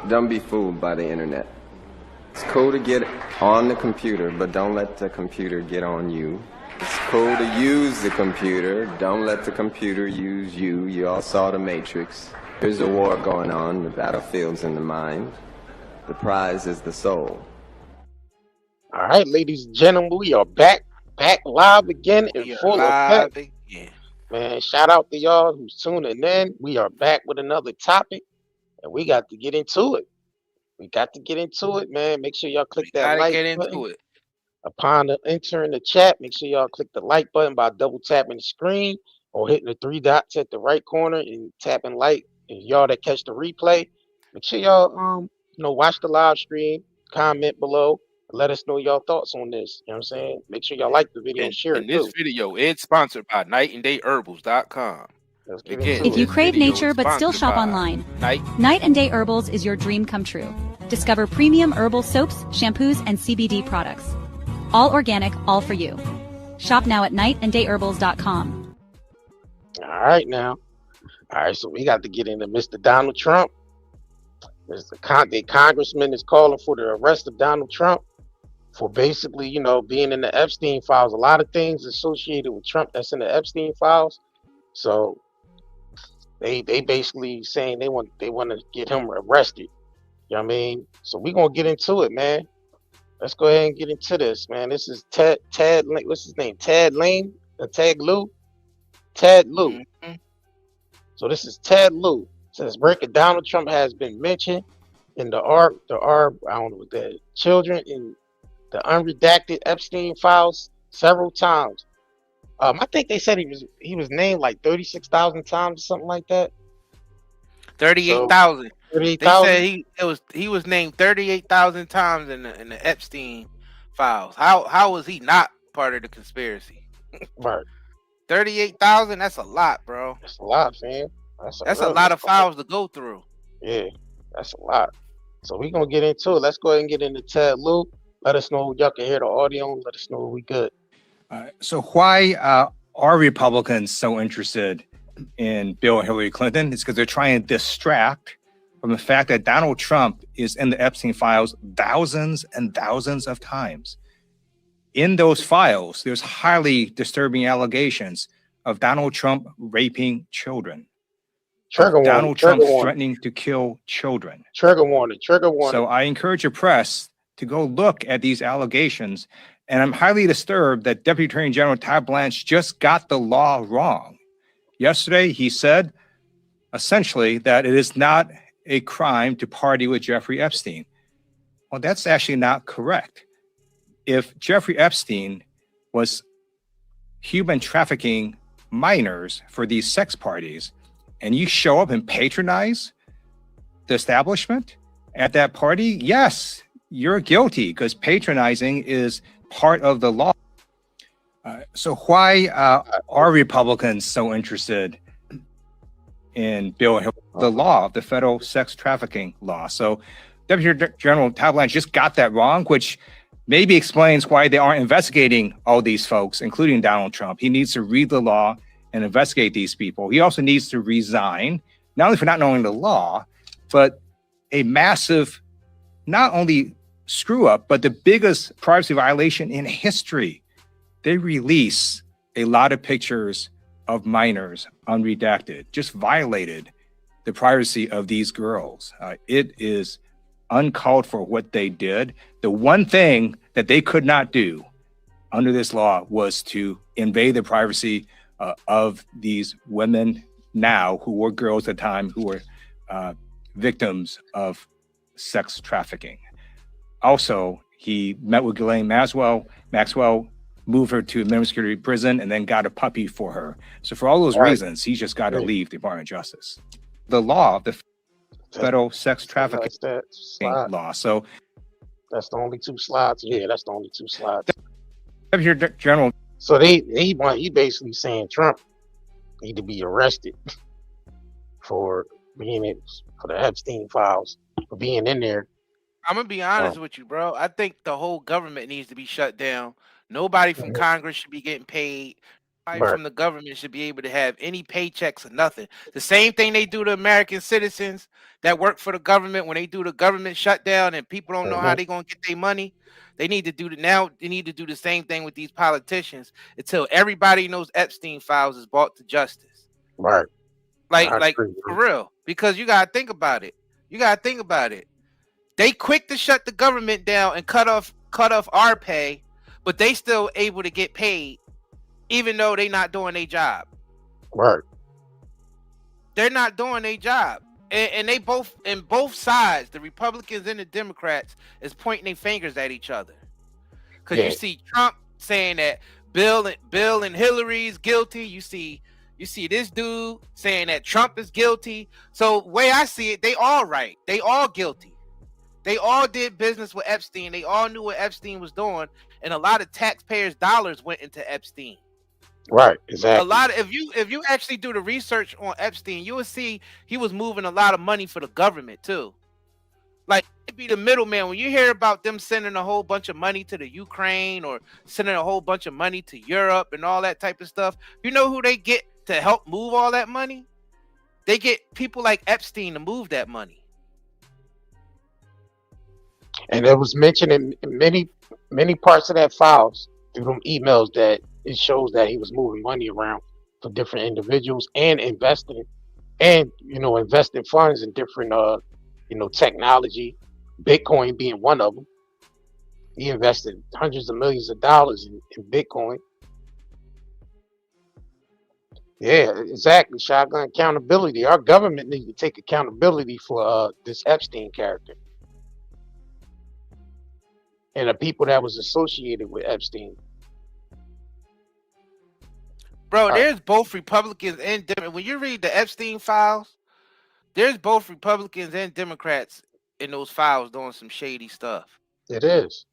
Don't be fooled by the internet. It's cool to get on the computer, but don't let the computer get on you. It's cool to use the computer. Don't let the computer use you. You all saw The Matrix. There's a war going on. The battlefield's in the mind. The prize is the soul. All right, ladies and gentlemen, we are back live again in full effect. Man, shout out to y'all who's tuning in. We are back with another topic, and we got to get into it. Man. Make sure y'all click that like button. Upon entering the chat, make sure y'all click the like button by double tapping the screen or hitting the three dots at the right corner and tapping like. And y'all that catch the replay, make sure y'all watch the live stream, comment below, and let us know y'all thoughts on this. You know what I'm saying? Make sure y'all like the video and share it too. This video is sponsored by nightandayherbals.com. If you crave nature but still shop online, Night and Day Herbals is your dream come true. Discover premium herbal soaps, shampoos, and CBD products. All organic, all for you. Shop now at nightandayherbals.com. All right, so we got to get into Mr. Donald Trump. The congressman is calling for the arrest of Donald Trump for basically, being in the Epstein files. A lot of things associated with Trump that's in the Epstein files. So they basically saying they want to get him arrested. You know what I mean? So we're gonna get into it, man. Let's go ahead and get into this, man. This is Ted. What's his name? Ted Lieu. Ted Lieu. Mm-hmm. So this is Ted Lieu. Says breaking Donald Trump has been mentioned in the I don't know what that children in the unredacted Epstein files several times. I think they said he was named like 36,000 times or something like that. 38,000. 38,000. They said he was named 38,000 times in the Epstein files. How was he not part of the conspiracy? Right. 38,000. That's a lot, bro. That's a lot, fam. That's a lot of files to go through. Yeah, that's a lot. So we're gonna get into it. Let's go ahead and get into Ted Lieu. Let us know y'all can hear the audio. Let us know we good. So why are Republicans so interested in Bill and Hillary Clinton? It's because they're trying to distract from the fact that Donald Trump is in the Epstein files thousands and thousands of times. In those files, there's highly disturbing allegations of Donald Trump raping children. Donald Trump threatening to kill children. Trigger warning. So I encourage your press to go look at these allegations. And I'm highly disturbed that Deputy Attorney General Todd Blanche just got the law wrong. Yesterday, he said essentially that it is not a crime to party with Jeffrey Epstein. Well, that's actually not correct. If Jeffrey Epstein was human trafficking minors for these sex parties, and you show up and patronize the establishment at that party, yes, you're guilty because patronizing is part of the law. So why are Republicans so interested in Bill and the law, the federal sex trafficking law? So Deputy General Todd Blanche just got that wrong, which maybe explains why they aren't investigating all these folks, including Donald Trump. He needs to read the law and investigate these people. He also needs to resign, not only for not knowing the law, but a massive, not only screw up, but the biggest privacy violation in history. They release a lot of pictures of minors unredacted, just violated the privacy of these girls. It is uncalled for what they did. The one thing that they could not do under this law was to invade the privacy of these women now who were girls at the time who were victims of sex trafficking. Also, he met with Ghislaine Maxwell, moved her to a minimum security prison, and then got a puppy for her. So for all those reasons, he's just got to leave the Department of Justice. The law, the federal sex trafficking law. So that's the only two slides. Yeah, that's the only two slides. General. So he basically saying Trump need to be arrested for being for the Epstein files, for being in there. I'm gonna be honest with you, bro. I think the whole government needs to be shut down. Nobody from Congress should be getting paid. from the government should be able to have any paychecks or nothing. The same thing they do to American citizens that work for the government when they do the government shutdown and people don't know how they're gonna get their money. They need to do now. They need to do the same thing with these politicians until everybody knows Epstein files is brought to justice. Right. Like for real. Because you gotta think about it. They quick to shut the government down and cut off our pay, but they still able to get paid even though they not doing their job. Right. They're not doing their job. And they both, in both sides, the Republicans and the Democrats, is pointing their fingers at each other. Because you see Trump saying that Bill and Hillary's guilty. You see this dude saying that Trump is guilty. So way I see it, they all right. They all guilty. They all did business with Epstein. They all knew what Epstein was doing. And a lot of taxpayers' dollars went into Epstein. Right, exactly. A lot of if you actually do the research on Epstein, you will see he was moving a lot of money for the government too. Like it'd be the middleman. When you hear about them sending a whole bunch of money to the Ukraine or sending a whole bunch of money to Europe and all that type of stuff, you know who they get to help move all that money? They get people like Epstein to move that money. And it was mentioned in many parts of that files through them emails that it shows that he was moving money around for different individuals and investing funds in different technology, Bitcoin being one of them. He invested hundreds of millions of dollars in Bitcoin. Yeah, exactly. Shotgun accountability. Our government needs to take accountability for this Epstein character and the people that was associated with Epstein. Bro, there's both Republicans and Democrats. When you read the Epstein files, there's both Republicans and Democrats in those files doing some shady stuff. It is.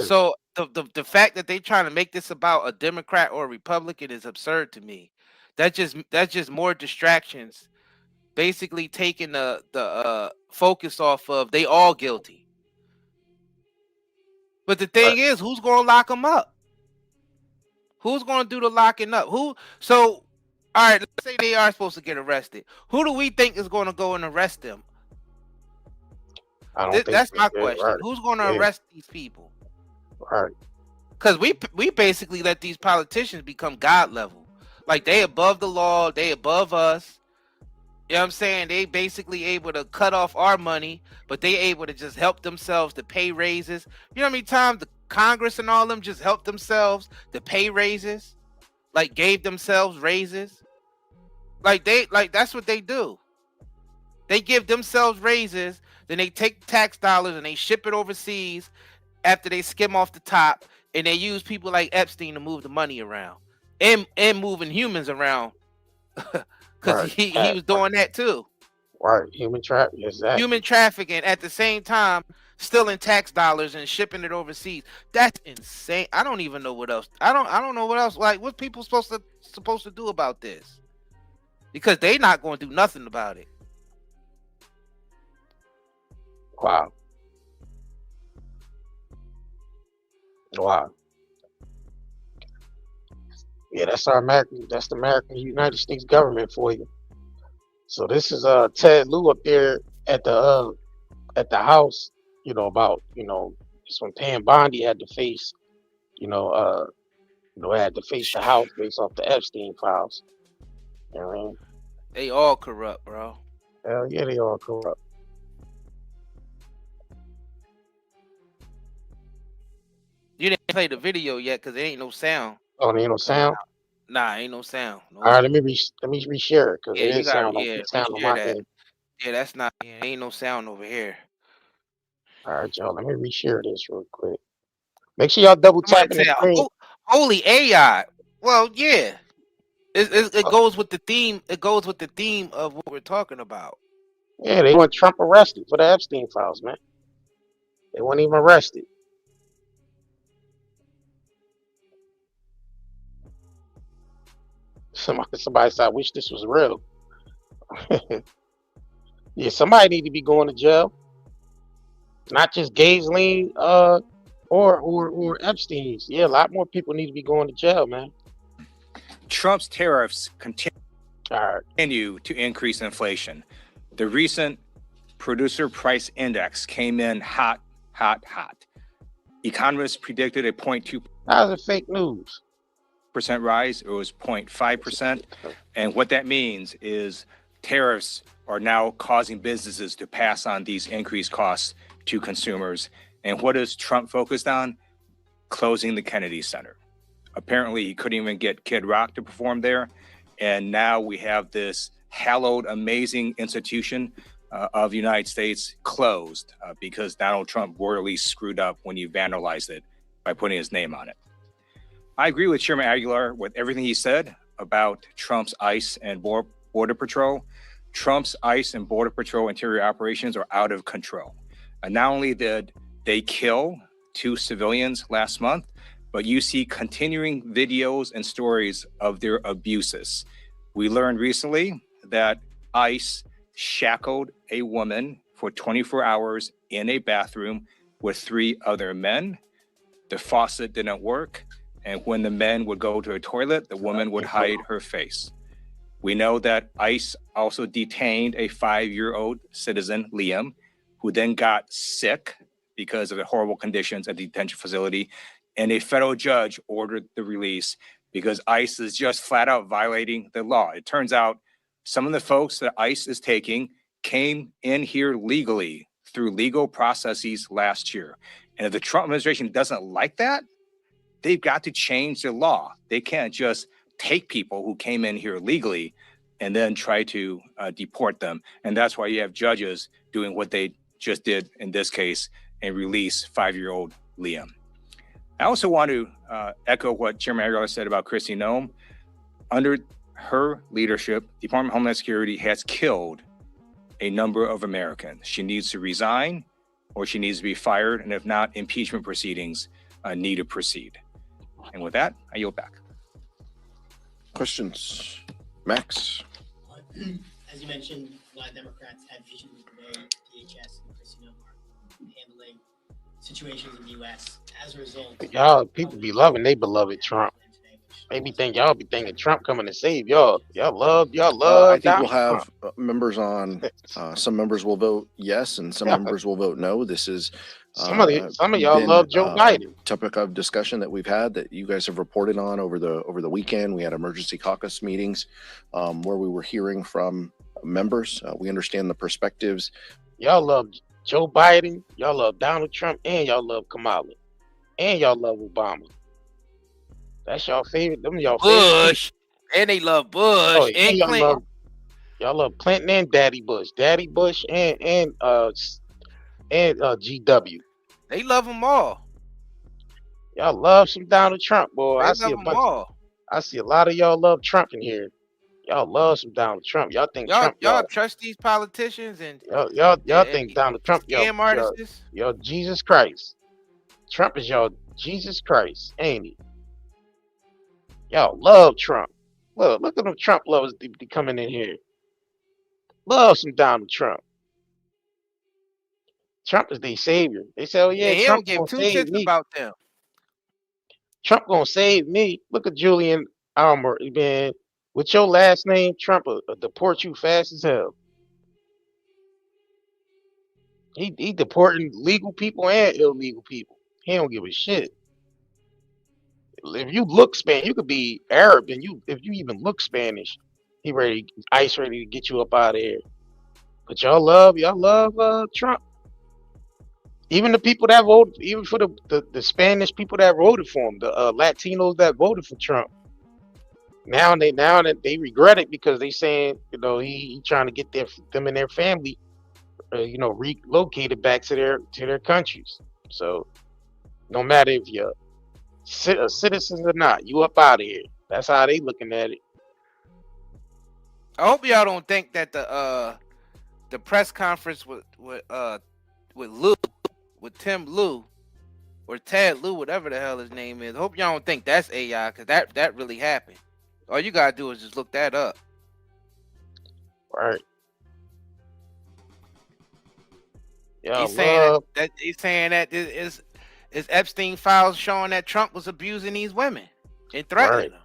So the fact that they trying to make this about a Democrat or a Republican is absurd to me. That's just more distractions, basically taking the focus off of they all guilty. But the thing is, who's going to lock them up? Who's going to do the locking up? So, all right, let's say they are supposed to get arrested. Who do we think is going to go and arrest them? That's my question. Right. Who's going to arrest these people? Right. Because we basically let these politicians become God level. Like they above the law, they above us. You know what I'm saying? They basically able to cut off our money, but they able to just help themselves to pay raises. You know how many times the Congress and all of them just helped themselves to pay raises? Like gave themselves raises? Like that's what they do. They give themselves raises, then they take tax dollars and they ship it overseas after they skim off the top, and they use people like Epstein to move the money around and moving humans around. Because he was doing that too. Right, human trafficking. Exactly. Human trafficking at the same time, stealing tax dollars and shipping it overseas. That's insane. I don't even know what else. I don't know what else. Like, what people supposed to do about this? Because they not going to do nothing about it. Wow. Yeah, that's the American United States government for you. So this is Ted Lieu up there at the house, about this when Pam Bondi had to face, had to face the house based off the Epstein files. You know what I mean? They all corrupt, bro. Hell yeah, they all corrupt. You didn't play the video yet because there ain't no sound. Oh, there ain't no sound? Nah, ain't no sound. No. All right, let me reshare it because it didn't sound on my end. Yeah, that's not. Yeah, ain't no sound over here. All right, y'all. Let me reshare this real quick. Make sure y'all double tap in the screen. Holy AI. Well, yeah. It goes with the theme. It goes with the theme of what we're talking about. Yeah, they want Trump arrested for the Epstein files, man. They weren't even arrested. Somebody said, I wish this was real. Yeah, somebody need to be going to jail. Not just Ghislaine or Epstein's. Yeah, a lot more people need to be going to jail, man. Trump's tariffs continue to increase inflation. The recent producer price index came in hot. Economists predicted a 0.2%. How's it fake news? Rise. It was 0.5%. And what that means is tariffs are now causing businesses to pass on these increased costs to consumers. And what is Trump focused on? Closing the Kennedy Center. Apparently, he couldn't even get Kid Rock to perform there. And now we have this hallowed, amazing institution of the United States closed because Donald Trump royally screwed up when he vandalized it by putting his name on it. I agree with Chairman Aguilar with everything he said about Trump's ICE and Border Patrol. Trump's ICE and Border Patrol interior operations are out of control. And not only did they kill 2 civilians last month, but you see continuing videos and stories of their abuses. We learned recently that ICE shackled a woman for 24 hours in a bathroom with 3 other men. The faucet didn't work. And when the men would go to a toilet, the woman would hide her face. We know that ICE also detained a 5-year-old citizen, Liam, who then got sick because of the horrible conditions at the detention facility. And a federal judge ordered the release because ICE is just flat out violating the law. It turns out some of the folks that ICE is taking came in here legally through legal processes last year. And if the Trump administration doesn't like that, they've got to change the law. They can't just take people who came in here legally and then try to deport them. And that's why you have judges doing what they just did in this case and release 5-year-old Liam. I also want to echo what Chairman Aguilar said about Kristi Noem. Under her leadership, the Department of Homeland Security has killed a number of Americans. She needs to resign or she needs to be fired. And if not, impeachment proceedings need to proceed. And with that, I yield back. Questions? Max? As you mentioned, a lot of Democrats had issues with the way DHS and Kristi Noem are handling situations in the U.S. As a result, y'all people be loving they beloved Trump. They be thinking Trump coming to save y'all. Y'all love. I think we'll have members on. Some members will vote yes, and some members will vote no. This is some of y'all love Joe Biden. Topic of discussion that we've had that you guys have reported on over the weekend. We had emergency caucus meetings where we were hearing from members. We understand the perspectives. Y'all love Joe Biden. Y'all love Donald Trump, and y'all love Kamala, and y'all love Obama. That's y'all favorite. Them y'all Bush, favorite. And they love Bush. Oh, and Clinton. Y'all love Clinton and Daddy Bush, and GW. They love them all. Y'all love some Donald Trump, boy. I see a lot of y'all love Trump in here. Y'all love some Donald Trump. Y'all think y'all trust these politicians and y'all think Donald Trump y'all Jesus Christ. Trump is y'all Jesus Christ, ain't he? Y'all love Trump. Look at them Trump lovers coming in here. Love some Donald Trump. Trump is their savior. They say, "Oh yeah, Trump don't give 2 shits about them." Trump gonna save me. Look at Julian Almer, man. With your last name, Trump will deport you fast as hell. He deporting legal people and illegal people. He don't give a shit. If you look Spanish, you could be Arab, and if you even look Spanish, ICE ready to get you up out of here. But y'all love Trump. Even the people that voted, even for the Spanish people that voted for him, the Latinos that voted for Trump. Now that they regret it because they saying, he trying to get them and their family, relocated back to their countries. So no matter if you're citizens or not, you up out of here. That's how they looking at it. I hope y'all don't think that the press conference with Tim Lieu or Ted Lieu, whatever the hell his name is. I hope y'all don't think that's AI, because that really happened. All you gotta do is just look that up. Right. He's saying that is Epstein files showing that Trump was abusing these women and threatening them.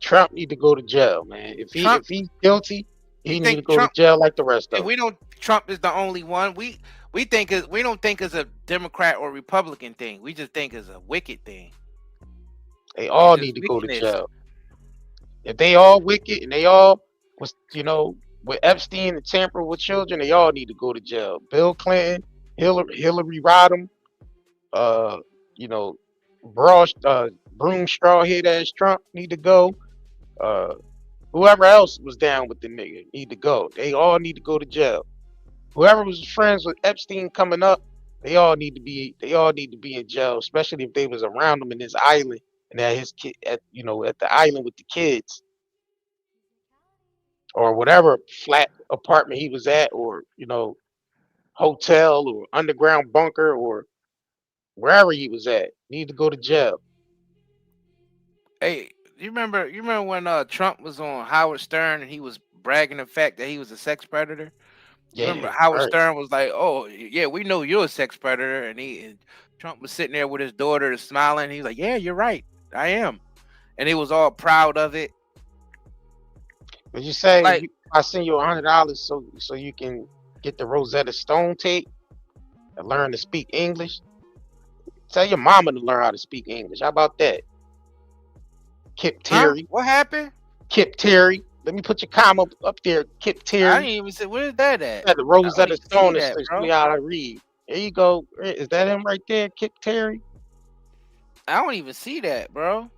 Trump need to go to jail, man. If he's guilty, he need to go to jail like the rest of them. We don't. Trump is the only one. We don't think it's a Democrat or Republican thing. We just think it's a wicked thing. They all need to go to jail. If they all wicked and they all was, with Epstein and tampering with children, they all need to go to jail. Bill Clinton, Hillary Rodham, broom straw head ass Trump need to go. Whoever else was down with the nigga need to go. They all need to go to jail. Whoever was friends with Epstein coming up, they all need to be in jail, especially if they was around him in his island and at his kid at the island with the kids. Or whatever flat apartment he was at, or hotel or underground bunker or wherever he was at, need to go to jail. Hey, you remember when Trump was on Howard Stern and he was bragging the fact that he was a sex predator? Yeah, remember Howard Stern was like, "Oh yeah, we know you're a sex predator," and Trump was sitting there with his daughter smiling. He's like, "Yeah, you're right, I am," and he was all proud of it. Did you say I send you $100 so you can get the Rosetta Stone tape and learn to speak English? Tell your mama to learn how to speak English. How about that? Kip Terry. Huh? What happened? Kip Terry. Let me put your comment up there, Kip Terry. I didn't even say, where's that at? The Rosetta Stone is how I read. There you go. Is that him right there, Kip Terry? I don't even see that, bro.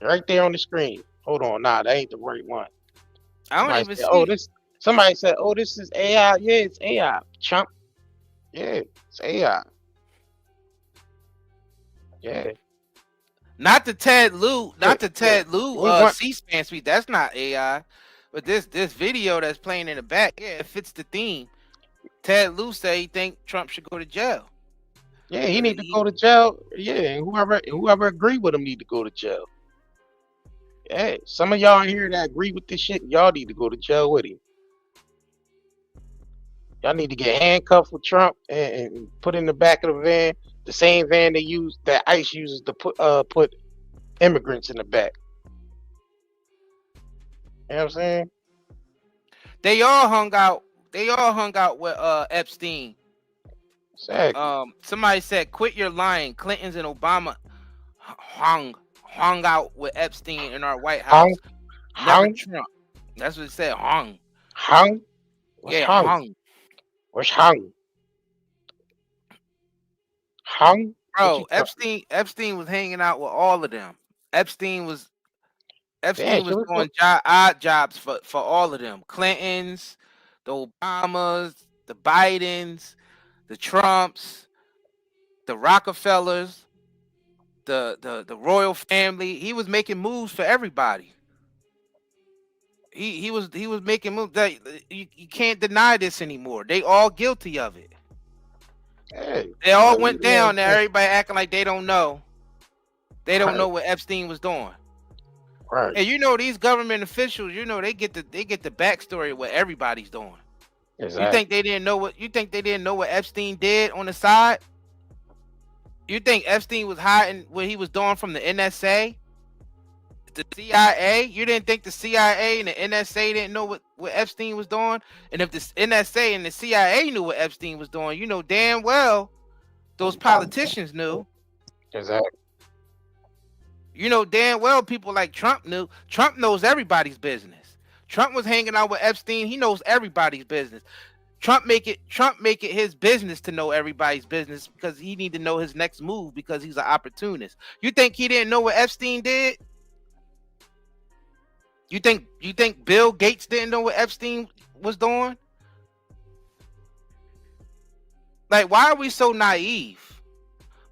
Right there on the screen. Hold on, that ain't the right one. I don't even see. Somebody said, "Oh, this is AI." Yeah, it's AI. Chump. Yeah, it's AI. Yeah. Not the Ted Lieu, C-SPAN speech. That's not AI. But this video that's playing in the back, yeah, it fits the theme. Ted Lieu say he think Trump should go to jail. Yeah, he need to go to jail. Yeah, and whoever agree with him need to go to jail. Yeah, some of y'all in here that agree with this shit, y'all need to go to jail with him. Y'all need to get handcuffed with Trump and put in the back of the van, the same van that ICE uses to put immigrants in the back. You know what I'm saying? They all hung out with Epstein. Exactly. Somebody said, "Quit your lying." Clintons and Obama hung out with Epstein in our White House. Never Trump. That's what it said. Hung. What's yeah, hung? What's hung? Hung? Bro, Epstein was hanging out with all of them. Epstein was doing odd jobs for all of them. Clintons, the Obamas, the Bidens, the Trumps, the Rockefellers, the royal family. He was making moves for everybody. He was making moves. You can't deny this anymore. They all guilty of it. Hey, they all went down there. Everybody acting like they don't know. They don't know what Epstein was doing. Right. And these government officials, they get the backstory of what everybody's doing. Exactly. You think they didn't know what Epstein did on the side? You think Epstein was hiding what he was doing from the NSA? The CIA? You didn't think the CIA and the NSA didn't know what Epstein was doing? And if the NSA and the CIA knew what Epstein was doing, you know damn well those politicians knew. Exactly. You know damn well people like Trump knew. Trump knows everybody's business. Trump was hanging out with Epstein. He knows everybody's business. Trump make it his business to know everybody's business because he need to know his next move because he's an opportunist. You think he didn't know what Epstein did? You think Bill Gates didn't know what Epstein was doing? Like, why are we so naive?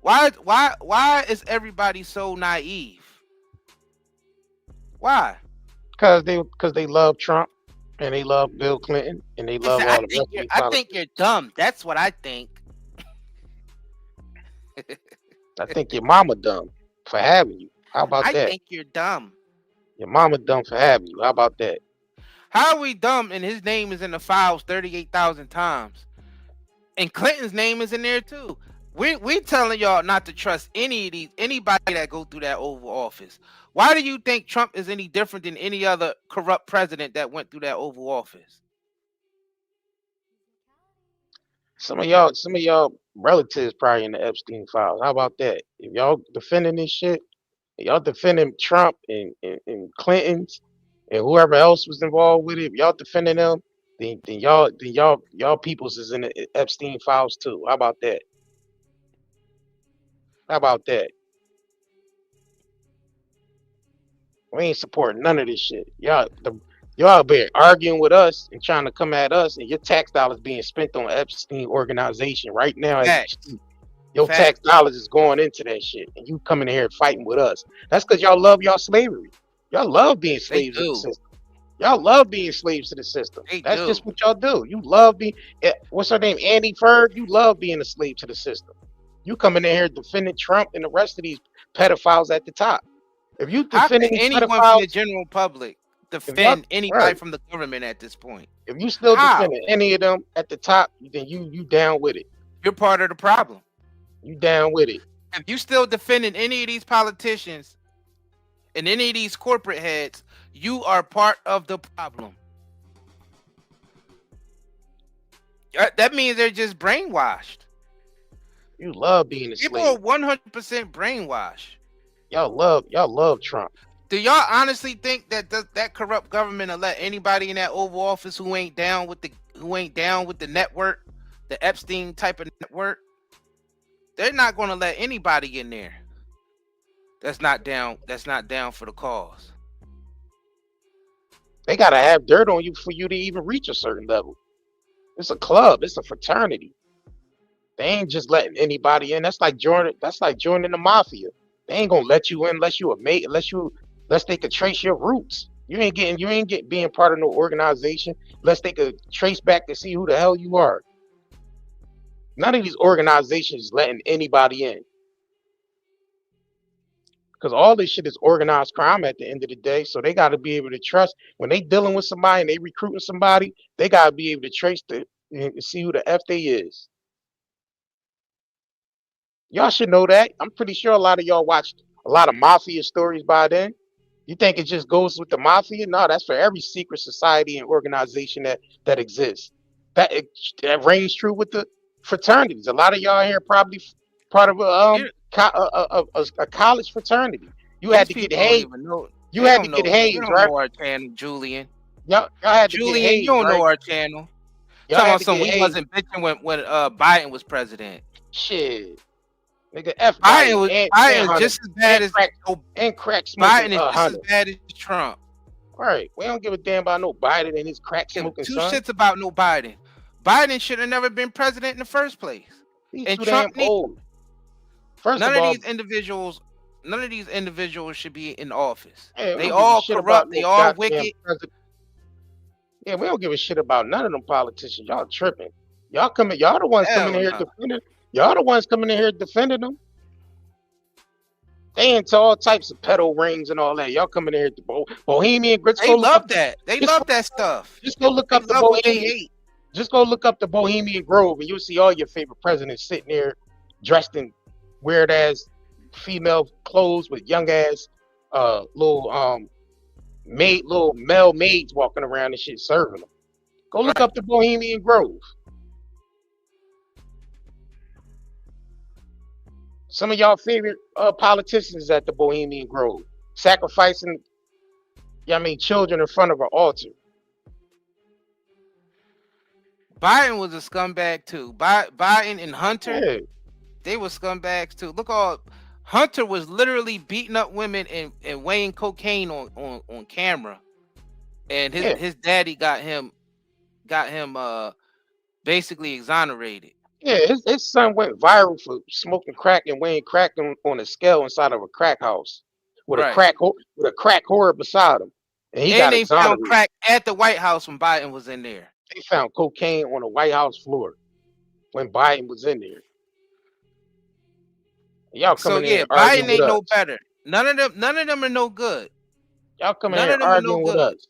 Why is everybody so naive? Why? Because they love Trump and they love Bill Clinton and they love all the rest of the I think you're dumb. That's what I think. I think your mama dumb for having you. How about that? I think you're dumb. Your mama dumb for having you. How about that? How are we dumb and his name is in the files 38,000 times? And Clinton's name is in there too. We telling y'all not to trust anybody that go through that Oval Office. Why do you think Trump is any different than any other corrupt president that went through that Oval Office? Some of y'all relatives probably in the Epstein files. How about that? If y'all defending this shit, if y'all defending Trump and Clinton's and whoever else was involved with it, if y'all defending them, then y'all peoples is in the Epstein files too. How about that? How about that? We ain't supporting none of this shit. Y'all been arguing with us and trying to come at us, and your tax dollars being spent on Epstein organization right now as we speak. Your tax dollars is going into that shit, and you coming in here fighting with us. That's because y'all love y'all slavery. Y'all love being slaves of the system. Y'all love being slaves to the system. That's just what y'all do. You love being. What's her name? Andy Ferg. You love being a slave to the system. You coming in here defending Trump and the rest of these pedophiles at the top. If you defending anyone from the general public defend anybody from the government at this point? If you still defending any of them at the top, then you down with it. You're part of the problem. You down with it. If you still defending any of these politicians and any of these corporate heads, you are part of the problem. That means they're just brainwashed. You love being a slave. People are 100% brainwashed. Y'all love Trump. Do y'all honestly think that that corrupt government will let anybody in that Oval Office who ain't down with the network, the Epstein type of network? They're not going to let anybody in there that's not down for the cause. They got to have dirt on you for you to even reach a certain level. It's a club. It's a fraternity. They ain't just letting anybody in. That's like joining the mafia. They ain't gonna let you in unless you a mate, unless they could trace your roots. You ain't getting being part of no organization unless they could trace back to see who the hell you are. None of these organizations letting anybody in. Because all this shit is organized crime at the end of the day. So they gotta be able to trust when they dealing with somebody and they recruiting somebody, they gotta be able to trace and see who the F they is. Y'all should know that. I'm pretty sure a lot of y'all watched a lot of mafia stories by then. You think it just goes with the mafia? No, that's for every secret society and organization that exists. That reigns true with the fraternities. A lot of y'all here probably part of a college fraternity. You had to get Hayes. You had to get Hayes, right? You don't know our channel, Julian. Y'all had to Julian, get Hayes, you don't right? know our channel. We wasn't bitching when Biden was president. Shit. Nigga, F Biden was just as bad as crack smoking. Biden is just as bad as Trump. Right. We don't give a damn about no Biden and his crack smoking son. Two shits about no Biden. Biden should have never been president in the first place. He's too damn old. None of these individuals should be in office. They all corrupt. They all wicked. Yeah, we don't give a shit about none of them politicians. Y'all tripping. Y'all the ones coming in here defending. Y'all the ones coming in here defending them. They into all types of pedo rings and all that. Y'all coming in here to Bohemian Grits. They love that. They love that stuff. Just go look up the Bohemian. Just go look up the Bohemian Grove and you'll see all your favorite presidents sitting there dressed in weird ass female clothes with young ass little male maids walking around and shit serving them. Go look up the Bohemian Grove. Some of y'all favorite politicians at the Bohemian Grove, sacrificing, children in front of an altar. Biden was a scumbag too. Biden and Hunter, they were scumbags too. Look, Hunter was literally beating up women and weighing cocaine on camera, and his daddy got him basically exonerated. Yeah, his son went viral for smoking crack and weighing crack on a scale inside of a crack house with a crack whore beside him, and they found crack at the White House when Biden was in there. They found cocaine on the White House floor when Biden was in there. Y'all coming in Biden ain't no better. None of them are no good. Y'all coming in arguing with us.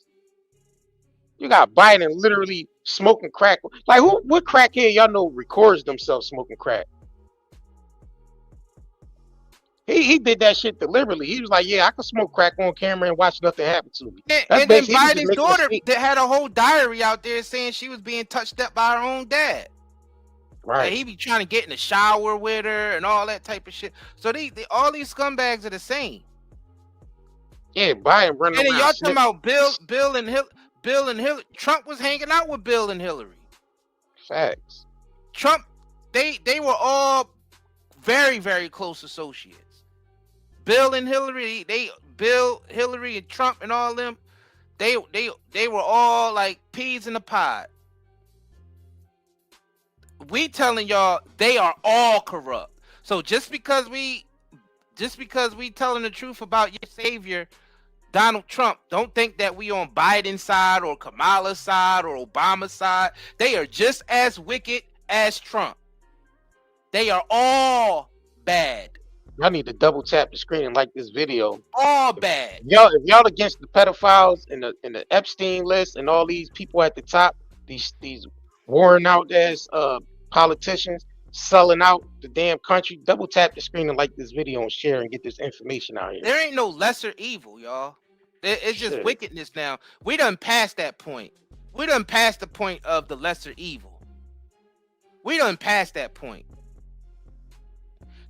You got Biden literally smoking crack. Like what crackhead y'all know records themselves smoking crack? He did that shit deliberately. He was like, yeah, I could smoke crack on camera and watch nothing happen to me. That's And then basically, he was just Biden's making a daughter statement. that had a whole diary out there saying she was being touched up by her own dad. Right. And he be trying to get in the shower with her and all that type of shit. So all these scumbags are the same. Yeah, Biden running And then around. y'all talking about Bill and Hillary. Trump was hanging out with Bill and Hillary. Facts. Trump, they were all very, very close associates. Bill and Hillary, Bill, Hillary, and Trump and all them, they were all like peas in a pod. We telling y'all they are all corrupt. So just because we telling the truth about your savior, Donald Trump, don't think that we on Biden's side or Kamala's side or Obama's side. They are just as wicked as Trump. They are all bad. Y'all need to double tap the screen and like this video. All bad. If y'all against the pedophiles in the Epstein list and all these people at the top, these worn out ass politicians selling out the damn country, double tap the screen and like this video and share and get this information out here. There ain't no lesser evil, y'all. It's just wickedness now. We done passed that point. We done passed the point of the lesser evil. We done passed that point.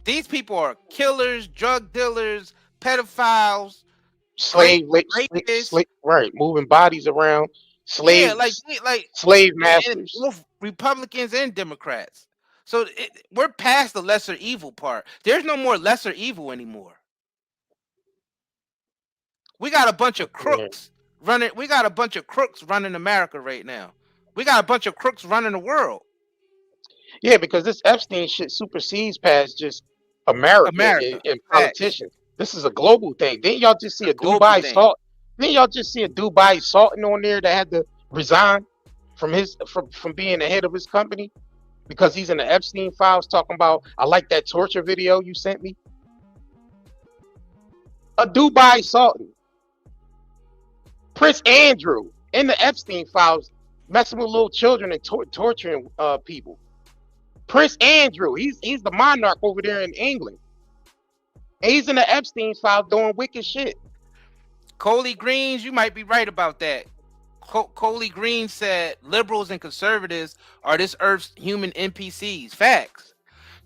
These people are killers, drug dealers, pedophiles, rapists, right? Moving bodies around, slaves, like slave masters. Both Republicans and Democrats. So we're past the lesser evil part. There's no more lesser evil anymore. We got a bunch of crooks running. We got a bunch of crooks running America right now. We got a bunch of crooks running the world. Yeah, because this Epstein shit supersedes past just America and politicians. This is a global thing. Didn't y'all just see a Dubai salt? Didn't y'all just see a Dubai Sultan on there that had to resign from being the head of his company because he's in the Epstein files talking about, I like that torture video you sent me. A Dubai Sultan. Prince Andrew in the Epstein files messing with little children and torturing people. Prince Andrew, he's the monarch over there in England. And he's in the Epstein file doing wicked shit. Coley Greens, you might be right about that. Coley Green said liberals and conservatives are this earth's human NPCs. Facts.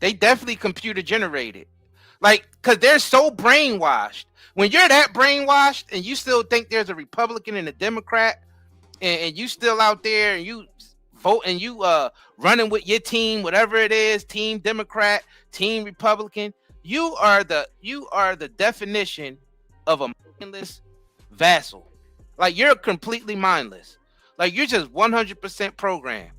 They definitely computer generated. Like, because they're so brainwashed. When you're that brainwashed and you still think there's a Republican and a Democrat, and you still out there and you vote and you running with your team, whatever it is, team Democrat, team Republican, you are the definition of a mindless vassal. Like, you're completely mindless. Like, you're just 100% programmed.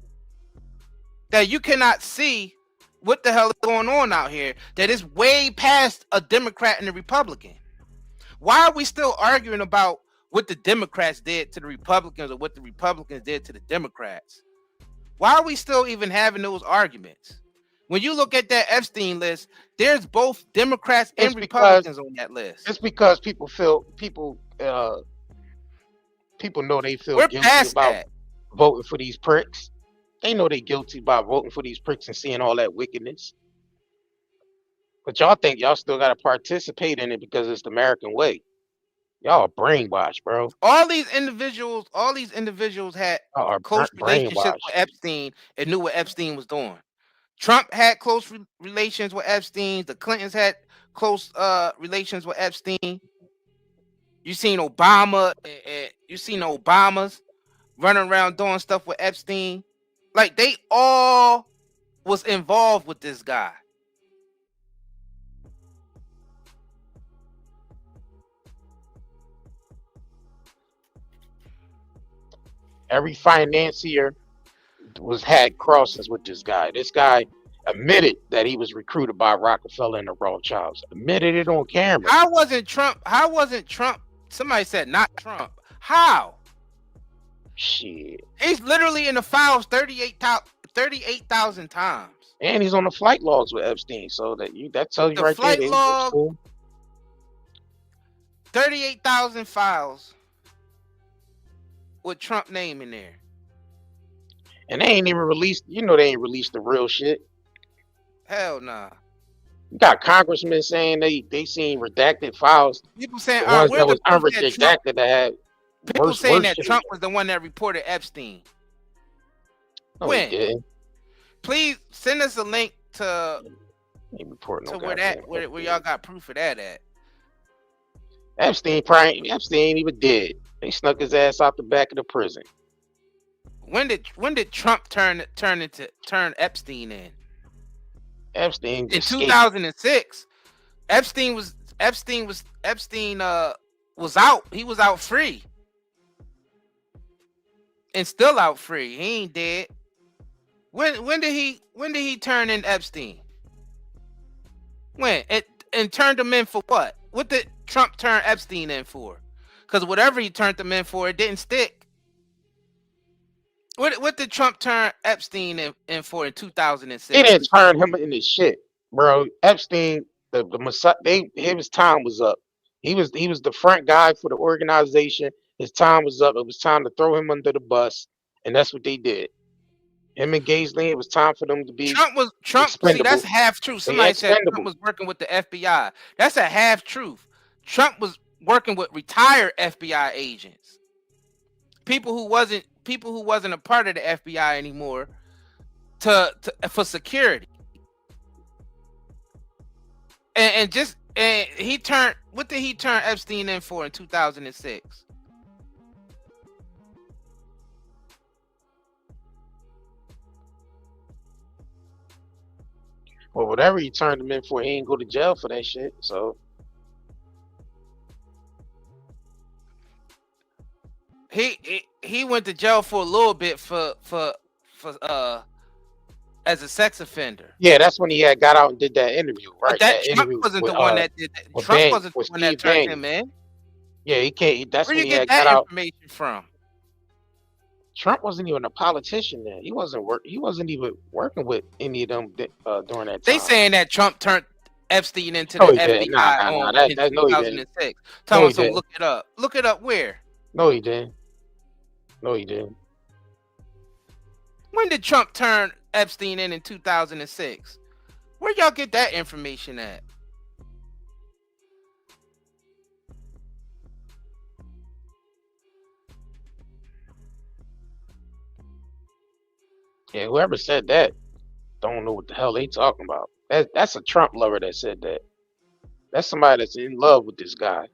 That you cannot see what the hell is going on out here. That is way past a Democrat and a Republican. Why are we still arguing about what the Democrats did to the Republicans or what the Republicans did to the Democrats? Why are we still even having those arguments? When you look at that Epstein list, there's both Democrats and Republicans on that list. It's because people know they feel guilty about voting for these pricks. They know they're guilty about voting for these pricks and seeing all that wickedness. But y'all think y'all still got to participate in it because it's the American way. Y'all are brainwashed, bro. All these individuals had close relationships with Epstein and knew what Epstein was doing. Trump had close relations with Epstein. The Clintons had close relations with Epstein. You seen Obama, you seen Obamas running around doing stuff with Epstein. Like, they all was involved with this guy. Every financier had crosses with this guy. This guy admitted that he was recruited by Rockefeller and the Rothschilds. Admitted it on camera. How wasn't Trump? Somebody said not Trump. How? Shit. He's literally in the files 38,000 times. And he's on the flight logs with Epstein. So that tells you right there. The flight log, 38,000 files with Trump name in there. And they ain't even released, they ain't released the real shit. Hell nah. You got congressmen saying they seen redacted files. People saying, The ones where's that the was proof that Trump? unredacted that had People saying worse that shit. Trump was the one that reported Epstein. No, When? he didn't. Please send us a link to where y'all got proof of that at. Epstein ain't even dead. They snuck his ass out the back of the prison. When did Trump turn Epstein in? Epstein in 2006. Epstein was out. He was out free. And still out free. He ain't dead. When did he turn in Epstein? When? And turned him in for what? What did Trump turn Epstein in for? Because whatever he turned him in for, it didn't stick. What did Trump turn Epstein in for in 2006? He didn't turn him into shit, bro. Epstein, his time was up. He was the front guy for the organization. His time was up. It was time to throw him under the bus, and that's what they did. Him and Ghislaine, it was time for them to be Trump. See, that's half true. Somebody said Trump was working with the FBI. That's a half truth. Trump was working with retired FBI agents, people who wasn't a part of the FBI anymore, for security. And he turned. What did he turn Epstein in for in 2006? Well, whatever he turned him in for, he ain't go to jail for that shit. So he went to jail for a little bit for as a sex offender. Yeah, that's when he had got out and did that interview, right? But Trump wasn't the one that did that. Trump wasn't the one that turned him in. Yeah, he can't. That's where when you he get had that got information out. from? Trump wasn't even a politician then. He wasn't even working with any of them during that time. They saying that Trump turned Epstein into the FBI in 2006. Tell us to look it up. Look it up where? No, he didn't. No, he didn't. When did Trump turn Epstein in 2006? Where y'all get that information at? Yeah, whoever said that don't know what the hell they talking about. That's a Trump lover that said that. That's somebody that's in love with this guy.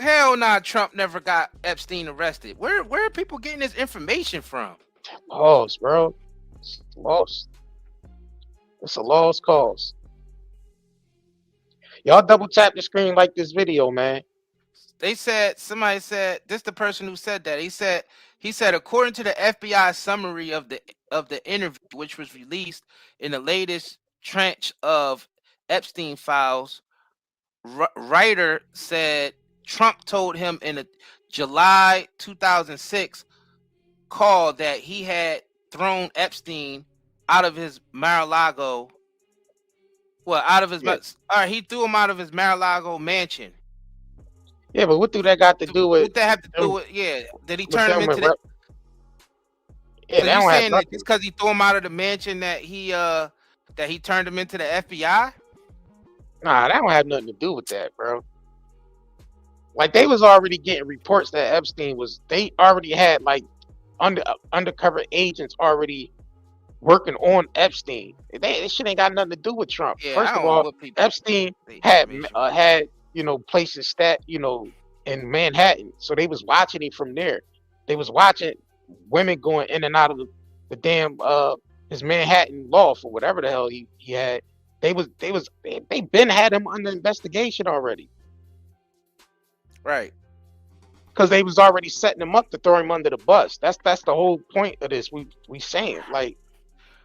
Hell nah, Trump never got Epstein arrested. Where are people getting this information from? Lost, bro. It's lost. It's a lost cause. Y'all double tap the screen like this video, man. Somebody said, this the person who said that. He said according to the FBI summary of the interview, which was released in the latest tranche of Epstein files, writer said Trump told him in a July 2006 call that he had thrown Epstein out of his Mar-a-Lago. Well, out of his he threw him out of his Mar-a-Lago mansion. Yeah, but what do that got to do with? What that have to do with? Yeah, did he turn him into the? Yeah, so you saying that just because he threw him out of the mansion that he turned him into the FBI? Nah, that don't have nothing to do with that, bro. Like they was already getting reports that Epstein was. They already had like undercover agents already working on Epstein. This shit ain't got nothing to do with Trump. Yeah, First of all, Epstein had places in Manhattan, so they was watching him from there. They was watching women going in and out of the damn his Manhattan loft or whatever the hell he had. They been had him under investigation already. Right. Because they was already setting him up to throw him under the bus. That's the whole point of this. We saying like.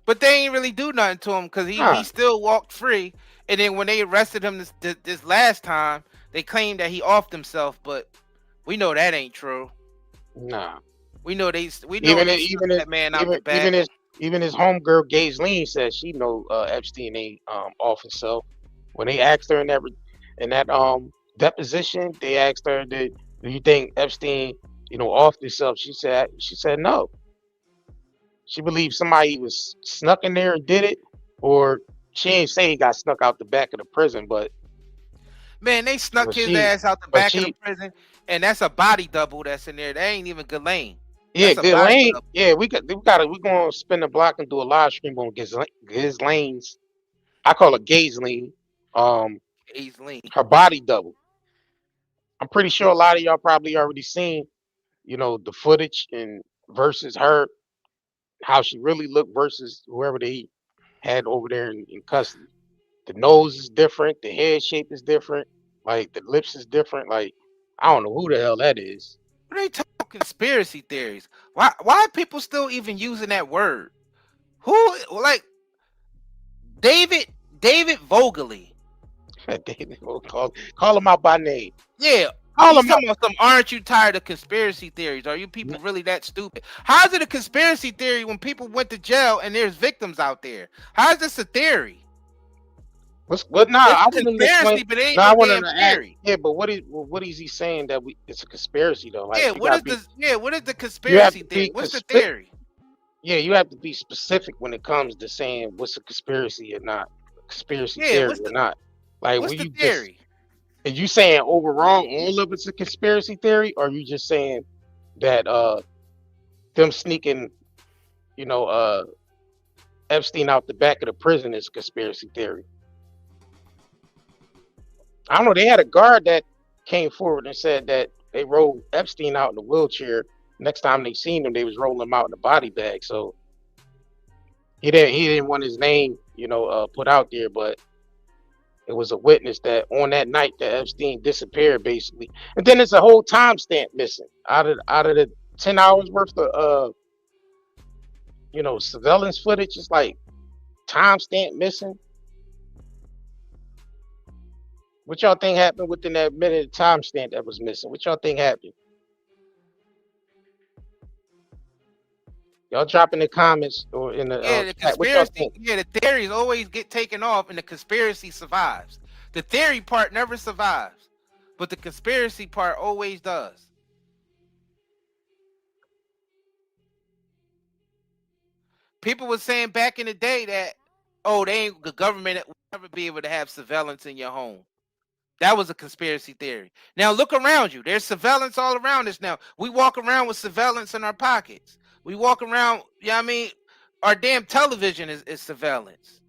But they ain't really do nothing to him because he still walked free. And then when they arrested him this last time, they claimed that he offed himself, but we know that ain't true. Nah. We know that man out the back. Even his homegirl Ghislaine says she know Epstein ain't off himself. When they asked her in that deposition, they asked her, do you think Epstein, offed himself? She said no. She believed somebody was snuck in there and did it, or she ain't say he got snuck out the back of the prison, but man, they snuck his ass out the back of the prison, and that's a body double that's in there. That ain't even Ghislaine. Yeah, Ghislaine. Yeah, we gonna spin the block and do a live stream on Ghislaine's. I call her Ghislaine. Her body double. I'm pretty sure a lot of y'all probably already seen, the footage and versus her, how she really looked versus whoever they had over there in custody. The nose is different, the head shape is different, like the lips is different. Like, I don't know who the hell that is. What are they talking conspiracy theories? Why are people still even using that word? Who, like David Vogeley? David, call him out by name. Yeah. Call him out. Aren't you tired of conspiracy theories? Are you people really that stupid? How is it a conspiracy theory when people went to jail and there's victims out there? How is this a theory? I wouldn't conspiracy, but it ain't no damn theory. Yeah, but what is he saying that it's a conspiracy though? Like, what is the conspiracy theory? What's the theory? Yeah, you have to be specific when it comes to saying what's a conspiracy or not, conspiracy theory or not. Like, what's the theory? Are you saying overall all of it's a conspiracy theory, or are you just saying that them sneaking, Epstein out the back of the prison is a conspiracy theory? I don't know. They had a guard that came forward and said that they rolled Epstein out in a wheelchair. Next time they seen him, they was rolling him out in a body bag. So he didn't want his name, put out there, but it was a witness that on that night that Epstein disappeared, basically. And then there's a whole timestamp missing out of the 10 hours worth of surveillance footage. It's like timestamp missing. What y'all think happened within that minute timestamp that was missing? What y'all think happened? Y'all drop in the comments or in the the conspiracy. The theories always get taken off, and the conspiracy survives. The theory part never survives, but the conspiracy part always does. People were saying back in the day that, the government will never be able to have surveillance in your home. That was a conspiracy theory. Now look around you. There's surveillance all around us now. We walk around with surveillance in our pockets. We walk around, our damn television is surveillance.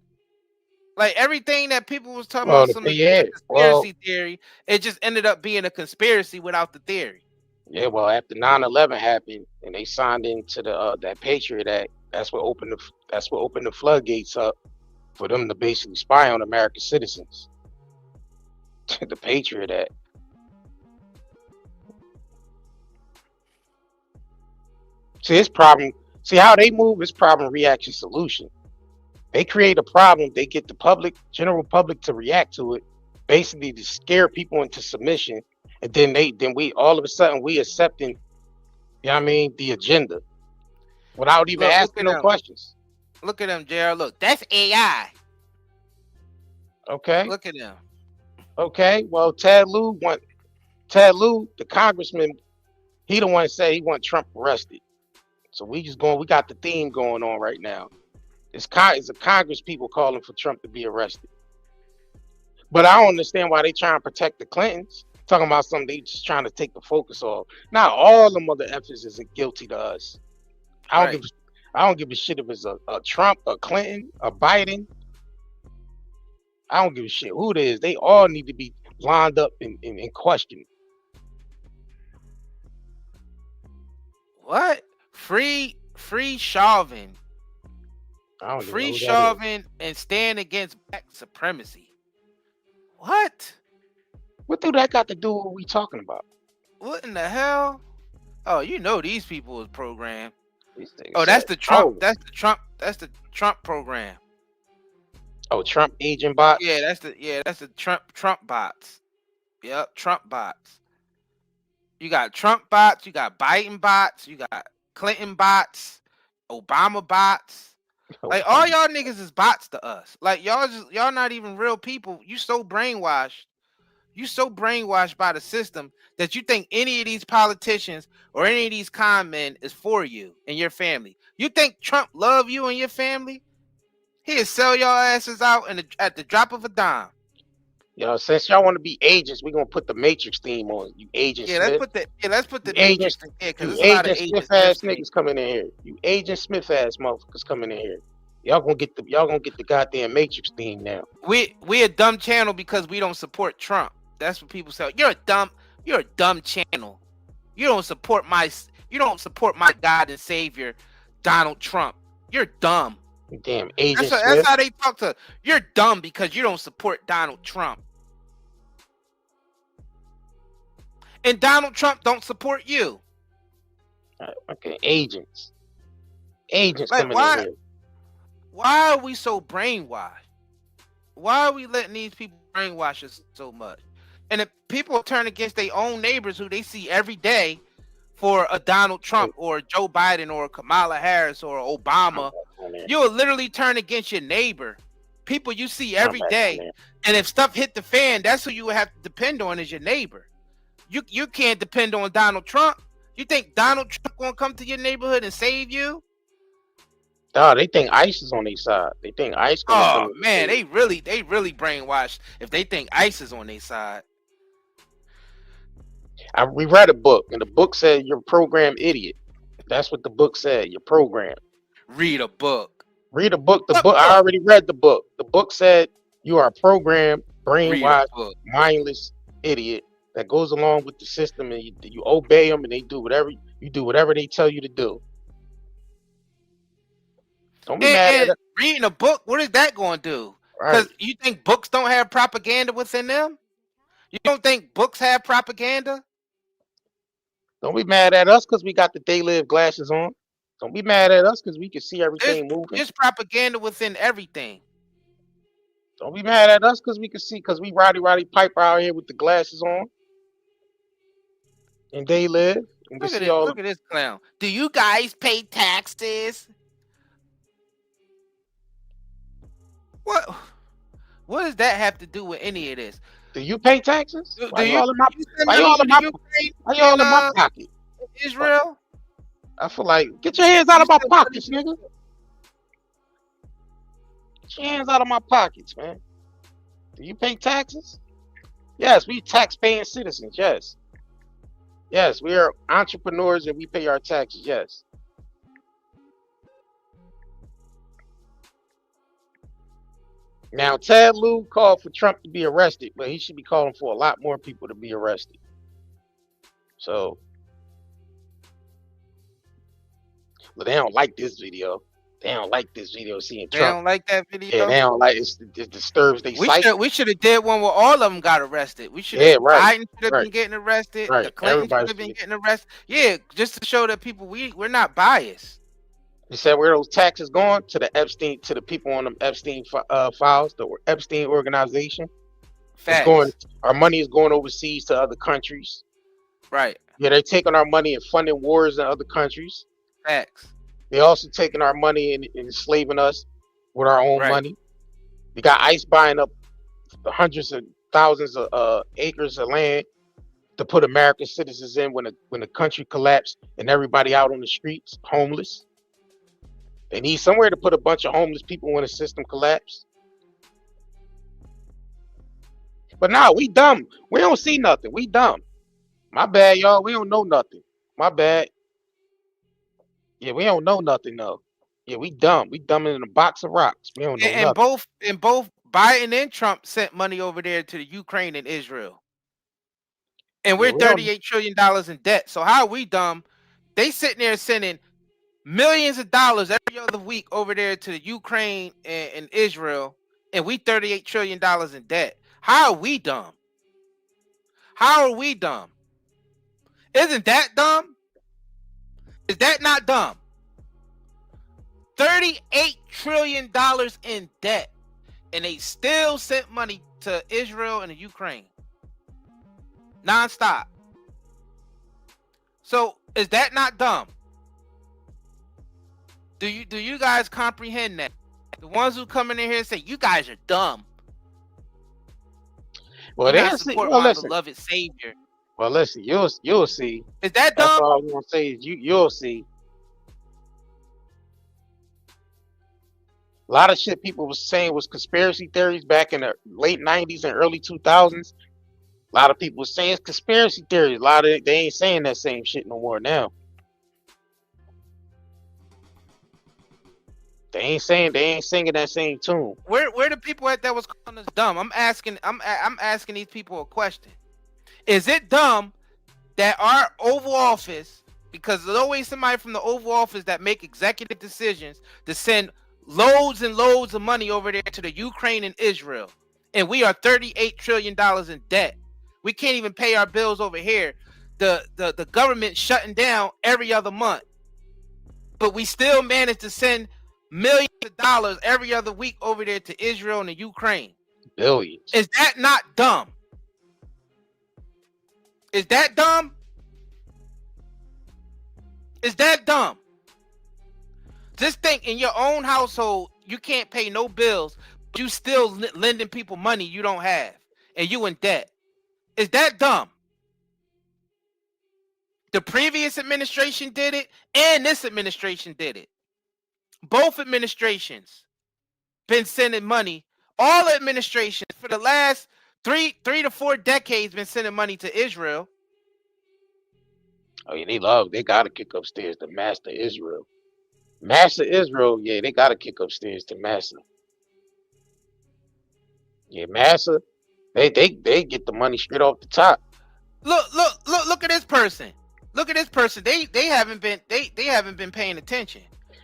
Like, everything that people was talking about some conspiracy theory, it just ended up being a conspiracy without the theory. Yeah, well, after 9/11 happened and they signed into the that Patriot Act, that's what opened the floodgates up for them to basically spy on American citizens. The Patriot Act. See how they move is problem, reaction, solution. They create a problem, they get the general public to react to it, basically to scare people into submission, and then we all of a sudden we accepting, the agenda without even asking no questions. Look at them, JR. Look, that's AI. Okay. Look at them. Okay, well, Ted Lieu, the congressman, he the one that said he want Trump arrested. So we got the theme going on right now. It's the Congress people calling for Trump to be arrested. But I don't understand why they trying to protect the Clintons. Talking about something they just trying to take the focus off. Not all the mother effers is guilty to us. I don't give a shit if it's a Trump, a Clinton, a Biden. I don't give a shit who it is. They all need to be lined up and questioned. What? Free Chauvin. Free Chauvin and stand against black supremacy. What? What do that got to do with what we talking about? What in the hell? Oh, these people is programmed. Oh, that's the Trump. That's the Trump program. Oh, Trump agent bots? Yeah, that's the Trump bots. Yep, Trump bots. You got Trump bots, you got Biden bots, you got Clinton bots, Obama bots. Like, all y'all niggas is bots to us. Like, y'all not even real people. You so brainwashed. You so brainwashed by the system that you think any of these politicians or any of these con men is for you and your family. You think Trump love you and your family? He'll sell y'all asses out at the drop of a dime. Yo, since y'all want to be agents, we're gonna put the Matrix theme on. You Agent Smith. Let's put the Agent, Matrix in here, because you there's a lot of Agent Smith Agent ass Smith niggas coming in here. You Agent Smith ass motherfuckers coming in here. Y'all gonna get the goddamn Matrix theme now. We a dumb channel because we don't support Trump. That's what people say. You're a dumb channel. You don't support my God and Savior, Donald Trump. You're dumb. Damn Agent Smith. That's how they talk to. You're dumb because you don't support Donald Trump. And Donald Trump don't support you. Okay, agents like, coming in here. Why are we so brainwashed? Why are we letting these people brainwash us so much? And if people turn against their own neighbors who they see every day for a Donald Trump or Joe Biden or Kamala Harris or Obama, you'll literally turn against your neighbor. People you see every day. And if stuff hit the fan, that's who you would have to depend on is your neighbor. You can't depend on Donald Trump. You think Donald Trump gonna come to your neighborhood and save you? Oh, they think ICE is on their side. They think ICE. Oh man, they really brainwashed if they think ICE is on their side. We read a book, and the book said you're a program idiot. That's what the book said. You're programmed. Read a book. Read a book. The book. I already read the book. The book said you are a programmed, brainwashed, mindless idiot that goes along with the system, and you obey them, and they do whatever they tell you to do. Don't be mad at reading a book. What is that going to do? Because you think books don't have propaganda within them? You don't think books have propaganda? Don't be mad at us because we got the They Live glasses on. Don't be mad at us because we can see everything moving. There's propaganda within everything. Don't be mad at us because we can see, because we Roddy Piper out here with the glasses on. And They Live. And look at this clown. Do you guys pay taxes? What does that have to do with any of this? Do you pay taxes? Why you all in my pocket? Israel? I feel like, get your hands out of my pockets, nigga. Get your hands out of my pockets, man. Do you pay taxes? Yes, we tax-paying citizens, yes. Yes, we are entrepreneurs and we pay our taxes, yes. Now, Ted Lieu called for Trump to be arrested, but he should be calling for a lot more people to be arrested. So, but they don't like this video. They don't like this video seeing Trump. They don't like that video? Yeah, they don't like it. It disturbs their psyche. We should have did one where all of them got arrested. We should have. Biden should have been getting arrested. The Clinton should have been getting arrested. Yeah, just to show that people, we're not biased. They said where those taxes going to the Epstein, to the people on them Epstein files, the Epstein organization. Our money is going overseas to other countries. Right. Yeah, they're taking our money and funding wars in other countries. Facts. They're also taking our money and enslaving us with our own money. You got ICE buying up the hundreds of thousands of acres of land to put American citizens in when the country collapsed and everybody out on the streets homeless. They need somewhere to put a bunch of homeless people when the system collapsed. But nah, we dumb. We don't see nothing. We dumb. My bad, y'all. We don't know nothing. My bad. Yeah, we don't know nothing though. Yeah, we dumb. We dumb in a box of rocks. We don't know nothing. And both Biden and Trump sent money over there to the Ukraine and Israel. And we're $38 trillion in debt. So how are we dumb? They sitting there sending millions of dollars every other week over there to the Ukraine and Israel, and we $38 trillion in debt. How are we dumb? How are we dumb? Isn't that dumb? Is that not dumb? $38 trillion in debt, and they still sent money to Israel and the Ukraine. Non-stop. So is that not dumb? Do you guys comprehend that? The ones who come in here and say you guys are dumb. Well, they support my beloved Savior. Well, listen, you'll see. Is that dumb? That's all I'm gonna say is you'll see. A lot of shit people was saying was conspiracy theories back in the late 90s and early 2000s. A lot of people was saying it's conspiracy theories. A lot of they ain't saying that same shit no more now. They ain't singing that same tune. Where the people at that was calling us dumb? I'm asking these people a question. Is it dumb that our Oval Office, because there's always somebody from the Oval Office that make executive decisions to send loads and loads of money over there to the Ukraine and Israel, and we are $38 trillion in debt. We can't even pay our bills over here. The government shutting down every other month, but we still manage to send millions of dollars every other week over there to Israel and the Ukraine. Billions. Is that not dumb? Is that dumb? Is that dumb? Just think, in your own household, you can't pay no bills, but you still lending people money you don't have, and you in debt. Is that dumb? The previous administration did it, and this administration did it. Both administrations been sending money. All administrations for the last three to 4 decades been sending money to Israel. Oh yeah, they gotta kick upstairs to Master Israel. Master Israel, yeah, they gotta kick upstairs to Master. Yeah, Master, they get the money straight off the top. Look at this person. Look at this person. They haven't been paying attention.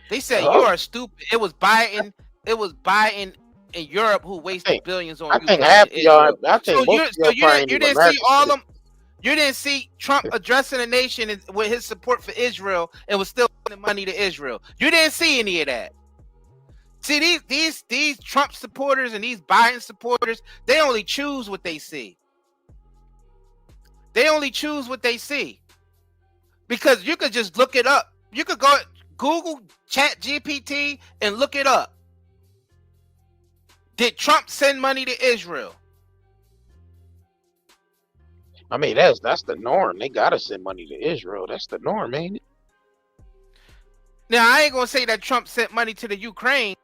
They said you are stupid. It was Biden in Europe who wasted billions on Ukraine. You didn't see all them. You didn't see Trump addressing the nation with his support for Israel and was still sending money to Israel. You didn't see any of that. See, these Trump supporters and these Biden supporters, they only choose what they see. They only choose what they see. Because you could just look it up. You could go Google Chat GPT and look it up. Did Trump send money to Israel? I mean, that's the norm. They gotta send money to Israel. That's the norm, ain't it? Now, I ain't gonna say that Trump sent money to the Ukraine.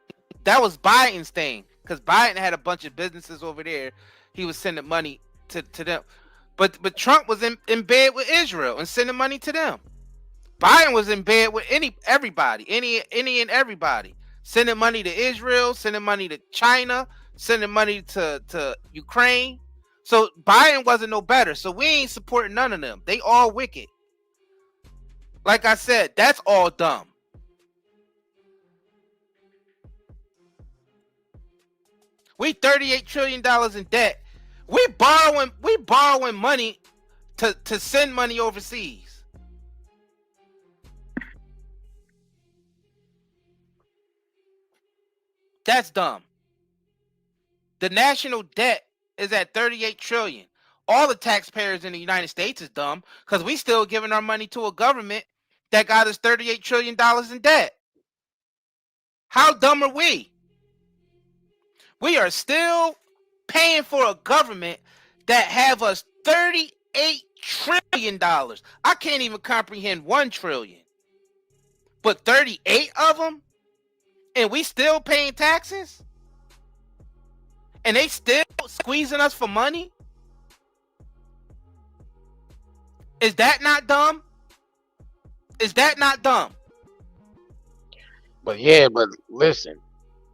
That was Biden's thing, because Biden had a bunch of businesses over there. He was sending money to them. But Trump was in bed with Israel and sending money to them. Biden was in bed with everybody, any and everybody, sending money to Israel, sending money to China, sending money to Ukraine. So Biden wasn't no better. So we ain't supporting none of them. They all wicked. Like I said, that's all dumb. We $38 trillion in debt. We borrowing money to send money overseas. That's dumb. The national debt is at 38 trillion. All the taxpayers in the United States is dumb because we still giving our money to a government that got us $38 trillion in debt. How dumb are we? We are still paying for a government that have us $38 trillion. I can't even comprehend 1 trillion. But 38 of them? And we still paying taxes? And they still squeezing us for money? Is that not dumb? Is that not dumb? But yeah, but listen,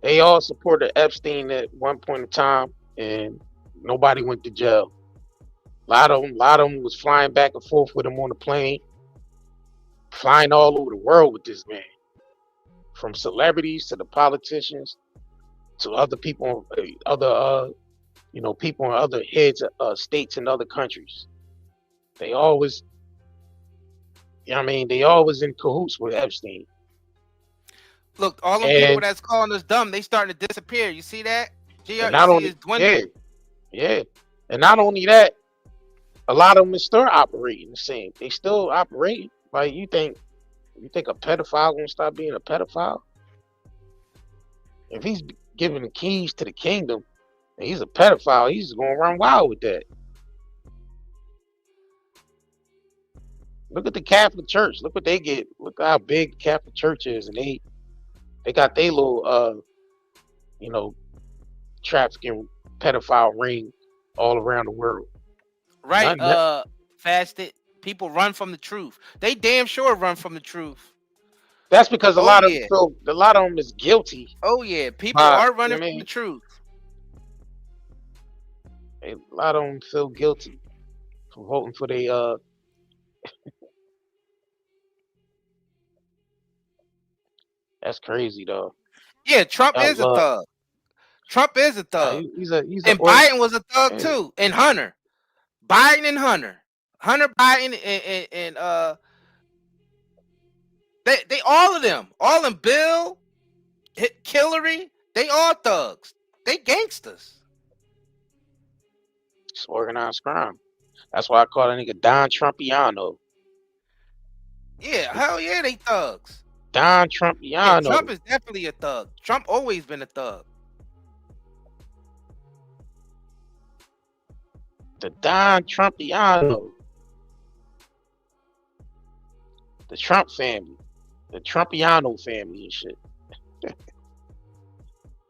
they all supported Epstein at one point in time, and nobody went to jail. A lot of them was flying back and forth with him on the plane, flying all over the world with this man, from celebrities to the politicians to other people, people in other heads of states and other countries. They always, they always in cahoots with Epstein. Look, all them people that's calling us dumb, they starting to disappear. You see that? Yeah. And not only that, a lot of them is still operating the same. They still operating. Like you think a pedophile gonna stop being a pedophile? If he's giving the keys to the kingdom and he's a pedophile, he's gonna run wild with that. Look at the Catholic Church. Look what they get. Look how big the Catholic Church is, and they got their little you know, trafficking pedophile ring all around the world. Right, Fasted. People run from the truth. They damn sure run from the truth. That's because a lot of them is guilty. Oh yeah, people are running from the truth. A lot of them feel guilty for voting for they That's crazy though. Yeah, Trump is a thug. Trump is a thug. And Biden was a thug too. And Hunter. Biden and Hunter. Hunter Biden and they all of them. All of them, Bill, Hillary, they all thugs. They gangsters. It's organized crime. That's why I call that nigga Don Trumpiano. Yeah, hell yeah, they thugs. Don Trumpiano. Yeah, Trump is definitely a thug. Trump always been a thug. The Don Trumpiano. The Trump family. The Trumpiano family and shit.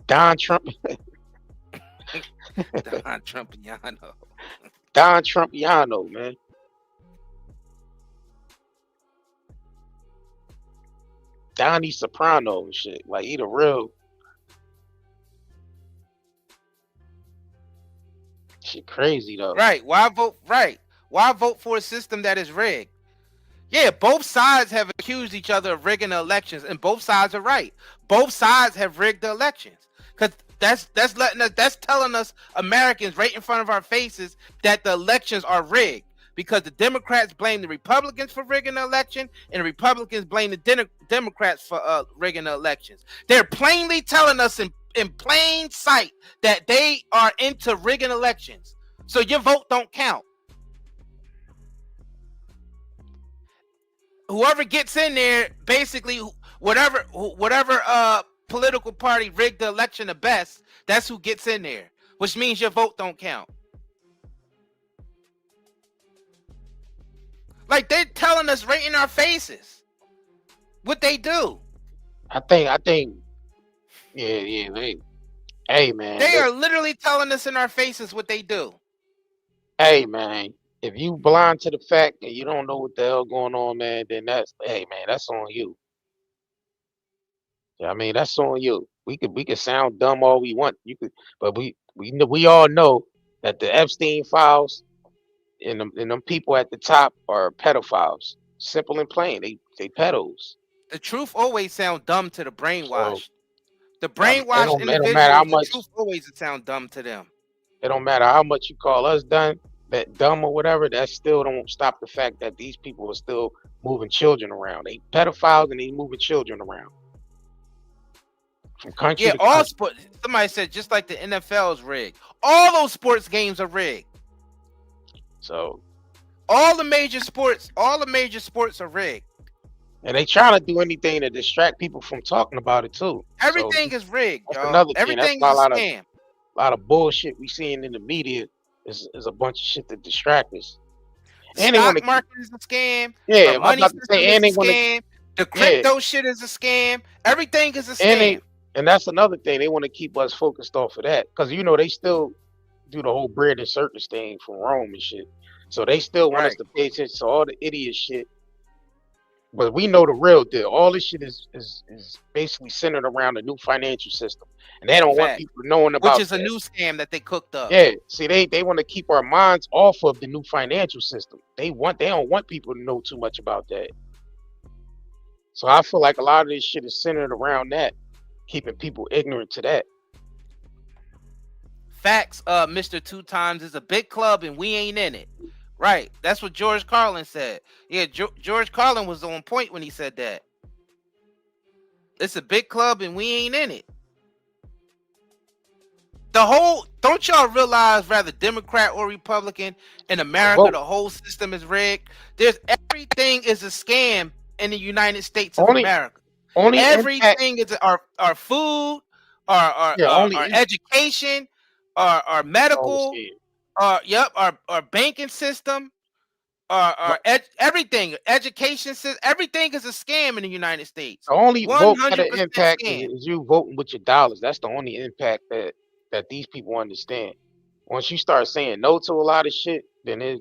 Don Trump. Don Trumpiano. Don Trumpiano, man. Donnie Soprano and shit. Like, he the real. Shit crazy though. Right. Why vote for a system that is rigged? Yeah, both sides have accused each other of rigging the elections, and both sides are right. Both sides have rigged the elections. Because that's telling us Americans right in front of our faces that the elections are rigged. Because the Democrats blame the Republicans for rigging the election, and the Republicans blame the Democrats for rigging the elections. They're plainly telling us in plain sight that they are into rigging elections. So your vote don't count. Whoever gets in there, basically, whatever political party rigged the election the best, that's who gets in there, which means your vote don't count. Like, they're telling us right in our faces what they do. I think, yeah. Hey, man. They are literally telling us in our faces what they do. Hey, man. If you blind to the fact that you don't know what the hell going on, man, then that's on you. Yeah, I mean, that's on you. We could sound dumb all we want. But we all know that the Epstein files and them people at the top are pedophiles. Simple and plain. They pedos. The truth always sounds dumb to the brainwashed. So, the brainwashed individuals, the truth always sound dumb to them. It don't matter how much you call us dumb or whatever, that still don't stop the fact that these people are still moving children around. They pedophiles and they moving children around. From country to all country. sports. Somebody said just like the NFL is rigged. All those sports games are rigged. So all the major sports are rigged. And they trying to do anything to distract people from talking about it too. Everything is rigged, y'all. Another thing. Everything That's is a scam. A lot of bullshit we seeing in the media is a bunch of shit that distract us. And stock market is a scam. Yeah, the money system is a scam. The crypto shit is a scam. Everything is a scam. And that's another thing. They want to keep us focused off of that. Because, they still do the whole bread and circus thing from Rome and shit. So they still want us to pay attention to all the idiot shit. But we know the real deal. All this shit is basically centered around the new financial system. And they don't want people knowing about which is a new scam that they cooked up. Yeah. See, they want to keep our minds off of the new financial system. They don't want people to know too much about that. So I feel like a lot of this shit is centered around that, keeping people ignorant to that. Facts, Mr. Two Times is a big club and we ain't in it. Right. That's what George Carlin said. Yeah, George Carlin was on point when he said that. It's a big club and we ain't in it. Don't y'all realize, rather Democrat or Republican, in America, the whole system is rigged? Everything is a scam in the United States of America. Everything is our food, our education, our medical, our banking system. everything, education says everything is a scam in the United States. The only vote that 100% an impact scam. is you voting with your dollars. That's the only impact that these people understand. Once you start saying no to a lot of shit, then then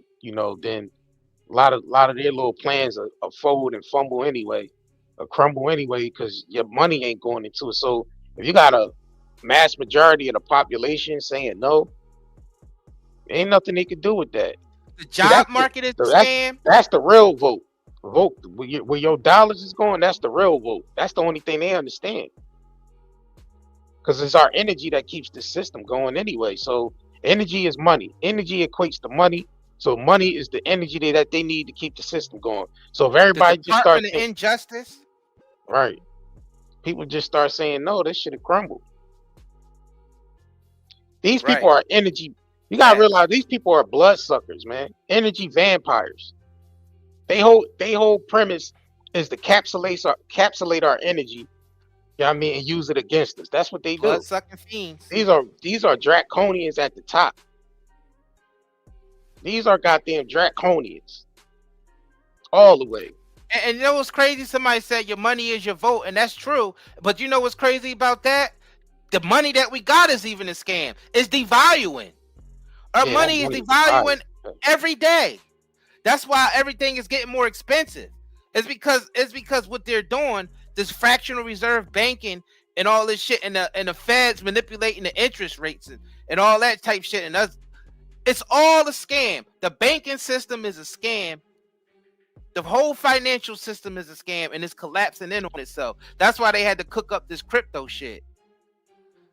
a lot of their little plans are fold and fumble anyway, or crumble anyway, because your money ain't going into it. So if you got a mass majority of the population saying no, ain't nothing they can do with that. The job market is a scam. That's the real vote. Vote where your dollars is going. That's the real vote. That's the only thing they understand. Because it's our energy that keeps the system going anyway. So energy is money. Energy equates to money. So money is the energy that they need to keep the system going. So if everybody just start saying injustice, right? People just start saying no. This should have crumbled. These people are energy. You gotta realize these people are bloodsuckers, man. Energy vampires. They whole premise is to capsulate our energy. You know what I mean, and use it against us. That's what they do. Blood-sucking fiends. These are draconians at the top. These are goddamn draconians. All the way. And you know what's crazy? Somebody said your money is your vote, and that's true. But you know what's crazy about that? The money that we got is even a scam. It's devaluing. Our money is devaluing every day. That's why everything is getting more expensive. It's because what they're doing, this fractional reserve banking and all this shit, and the Feds manipulating the interest rates and all that type shit, and us, it's all a scam. The banking system is a scam. The whole financial system is a scam, and it's collapsing in on itself. That's why they had to cook up this crypto shit.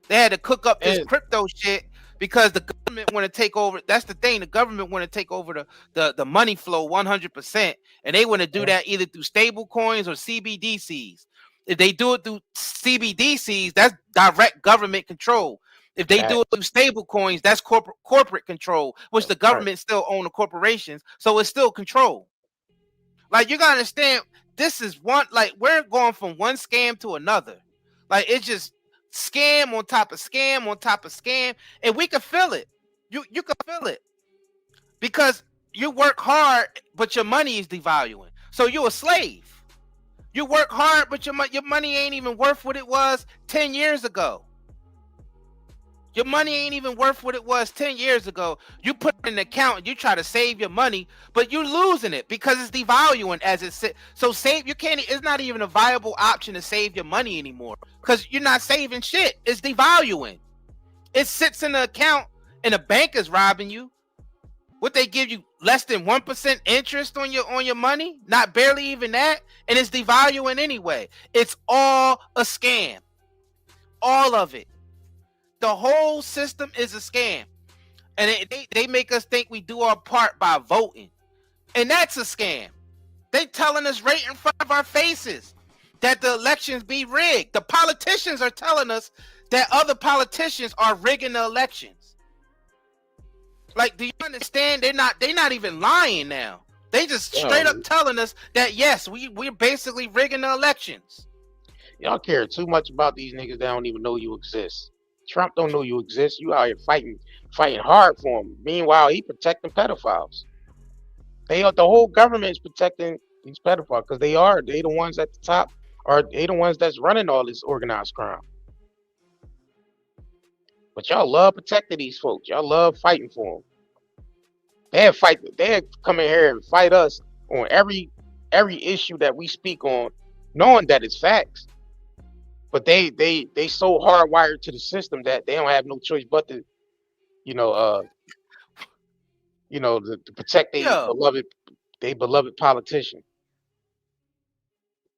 They had to cook up this crypto shit because the government want to take over. That's the thing. The government want to take over the money flow 100%, and they want to do that either through stable coins or CBDCs. If they do it through CBDCs, that's direct government control. If they do it through stable coins, that's corporate control, which the government still own the corporations, so it's still control. Like, you gotta understand, this is one, like, we're going from one scam to another. Like, it's just scam on top of scam on top of scam, and we can feel it. You can feel it because you work hard, but your money is devaluing. So you're a slave. You work hard, but your money ain't even worth what it was 10 years ago. Your money ain't even worth what it was 10 years ago. You put it in an account and you try to save your money, but you're losing it because it's devaluing as it sits. So it's not even a viable option to save your money anymore because you're not saving shit. It's devaluing. It sits in the account and the bank is robbing you. What they give you, less than 1% interest on your money? Not barely even that. And it's devaluing anyway. It's all a scam. All of it. The whole system is a scam, and they make us think we do our part by voting, and that's a scam. They telling us right in front of our faces that the elections be rigged. The politicians are telling us that other politicians are rigging the elections. Like, do you understand? They're not even lying now. They just straight up telling us that yes, we're basically rigging the elections. Y'all care too much about these niggas that don't even know you exist. Trump don't know you exist. You out here fighting hard for him. Meanwhile, he protecting pedophiles. The whole government is protecting these pedophiles because they the ones at the top, or they the ones that's running all this organized crime. But y'all love protecting these folks. Y'all love fighting for them. They come in here and fight us on every issue that we speak on, knowing that it's facts. But they so hardwired to the system that they don't have no choice but to, to protect their beloved politician.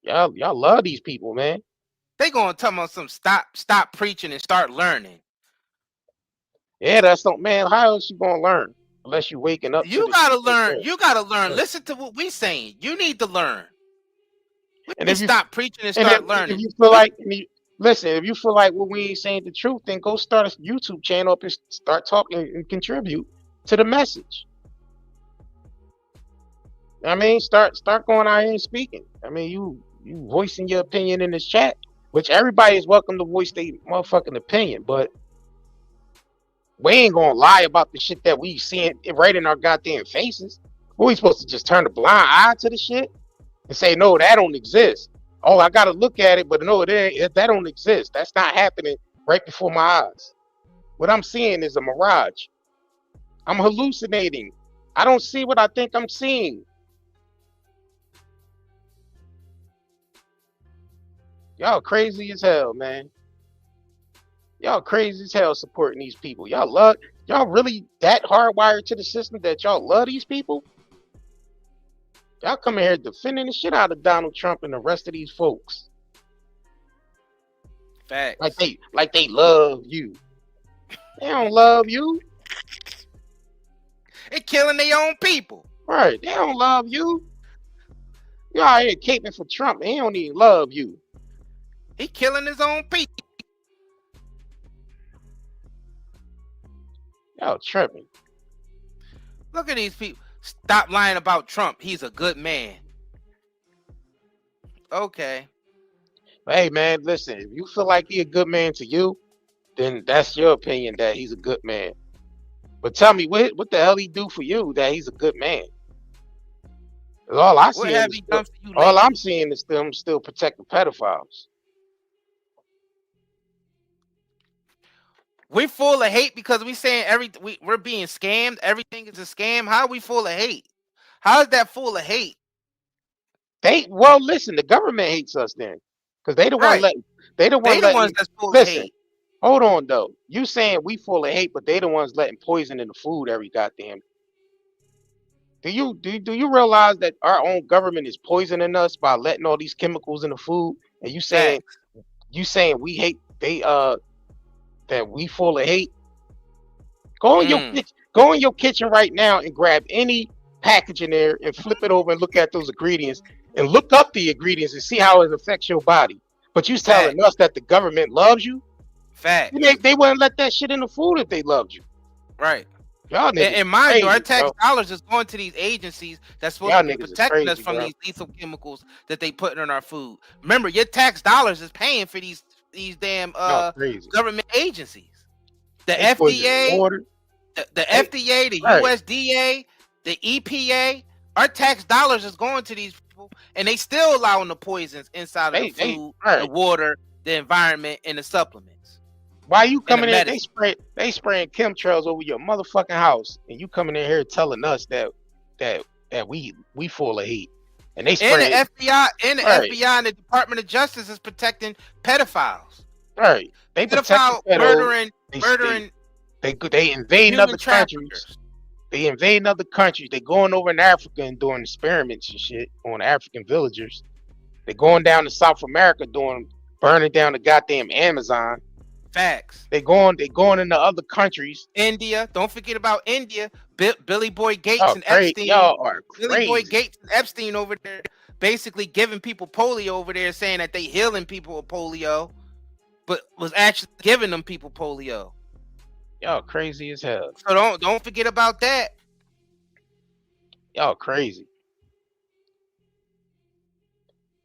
Y'all love these people, man. They gonna tell me some stop preaching and start learning. Yeah, that's not, man. How else you gonna learn unless you waking up? You gotta learn. You gotta learn. Listen to what we saying. You need to learn. And if you stop preaching and start learning. If you feel like, if you feel like we ain't saying the truth, then go start a YouTube channel up and start talking and contribute to the message. I mean, start going out here and speaking. I mean, you voicing your opinion in this chat, which everybody is welcome to voice their motherfucking opinion, but we ain't gonna lie about the shit that we seeing right in our goddamn faces. What, we supposed to just turn a blind eye to the shit and say, no, that don't exist? Oh, I gotta look at it, but no, that don't exist. That's not happening right before my eyes. What I'm seeing is a mirage. I'm hallucinating. I don't see what I think I'm seeing. Y'all crazy as hell, man. Y'all crazy as hell supporting these people. Y'all really that hardwired to the system that y'all love these people? Y'all come in here defending the shit out of Donald Trump and the rest of these folks. Facts. Like they love you. They don't love you. They killing their own people. Right. They don't love you. You out here caping for Trump and he don't even love you. He killing his own people. Y'all tripping. Look at these people. Stop lying about Trump. He's a good man. Okay. Hey, man, listen. If you feel like he's a good man to you, then that's your opinion that he's a good man. But tell me, what the hell he do for you that he's a good man? All I see is all I'm seeing is them still protecting pedophiles. We're full of hate because we saying we're being scammed. Everything is a scam. How are we full of hate? How is that full of hate? Listen, the government hates us then, because they the one letting that's full of hate. Hold on though. You saying we full of hate, but they the ones letting poison in the food every goddamn. Do you realize that our own government is poisoning us by letting all these chemicals in the food? And you saying we hate that we full of hate? Go in your kitchen right now and grab any package in there and flip it over and look at those ingredients and look up the ingredients and see how it affects your body. But you telling us that the government loves you? Fact. They wouldn't let that shit in the food if they loved you. Right. Y'all niggas and mind crazy, you, our tax bro. dollars is going to these agencies that's supposed to be protecting us from these lethal chemicals that they put in our food. Remember, your tax dollars is paying for these damn government agencies. The FDA, the FDA, the USDA, the EPA. Our tax dollars is going to these people, and they still allowing the poisons inside of the food, the water, the environment, and the supplements. Why you coming in? They spraying chemtrails over your motherfucking house, and you coming in here telling us that we full of hate. And they spraying the FBI and the Department of Justice is protecting pedophiles. Right. They pedophile murdering. They invading other countries. They invading other countries. They going over in Africa and doing experiments and shit on African villagers. They going down to South America burning down the goddamn Amazon. Facts. They going into other countries. India. Don't forget about India. Billy Boy Gates and Epstein. Y'all are crazy. Billy Boy Gates and Epstein over there basically giving people polio over there, saying that they healing people with polio, but was actually giving them people polio. Y'all crazy as hell. So don't forget about that. Y'all crazy.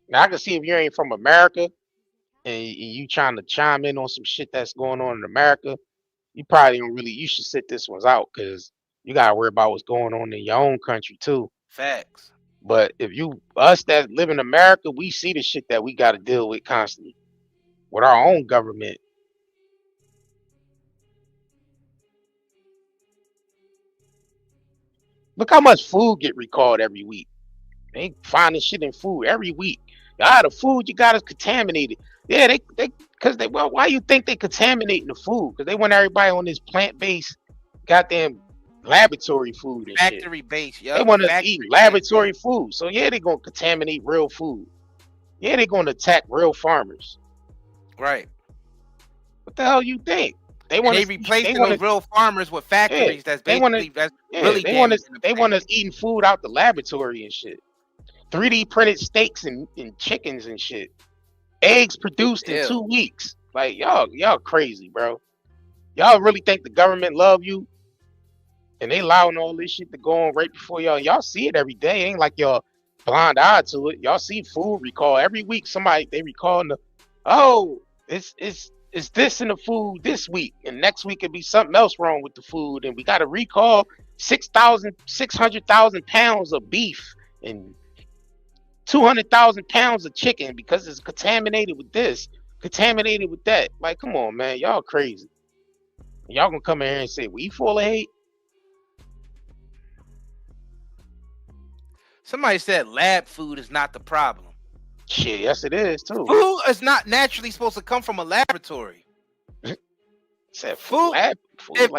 Now I can see if you ain't from America and you trying to chime in on some shit that's going on in America, you probably don't really. You should sit this one out because you gotta worry about what's going on in your own country too. Facts. But if us that live in America, we see the shit that we got to deal with constantly with our own government. Look how much food get recalled every week. They finding shit in food every week. The food you got is contaminated. Yeah, why you think they contaminating the food? Because they want everybody on this plant-based goddamn laboratory food and factory-based. Yep. They want to eat laboratory food. So yeah, they're gonna contaminate real food. Yeah, they're gonna attack real farmers. Right. What the hell you think? They replacing those real farmers with factories. That's basically they want us eating food out the laboratory and shit. 3D printed steaks and chickens and shit. Eggs produced in 2 weeks. Like y'all crazy, bro. Y'all really think the government love you? And they allowing all this shit to go on right before y'all. Y'all see it every day. It ain't like y'all blind eye to it. Y'all see food recall every week. They recalling it's this in the food this week, and next week it'd be something else wrong with the food, and we got to recall 600,000 pounds of beef and 200,000 pounds of chicken because it's contaminated with this, contaminated with that. Like, come on, man, y'all crazy. Y'all gonna come in here and say we full of hate? Somebody said lab food is not the problem. Shit, yes it is too. Food is not naturally supposed to come from a laboratory. Said food.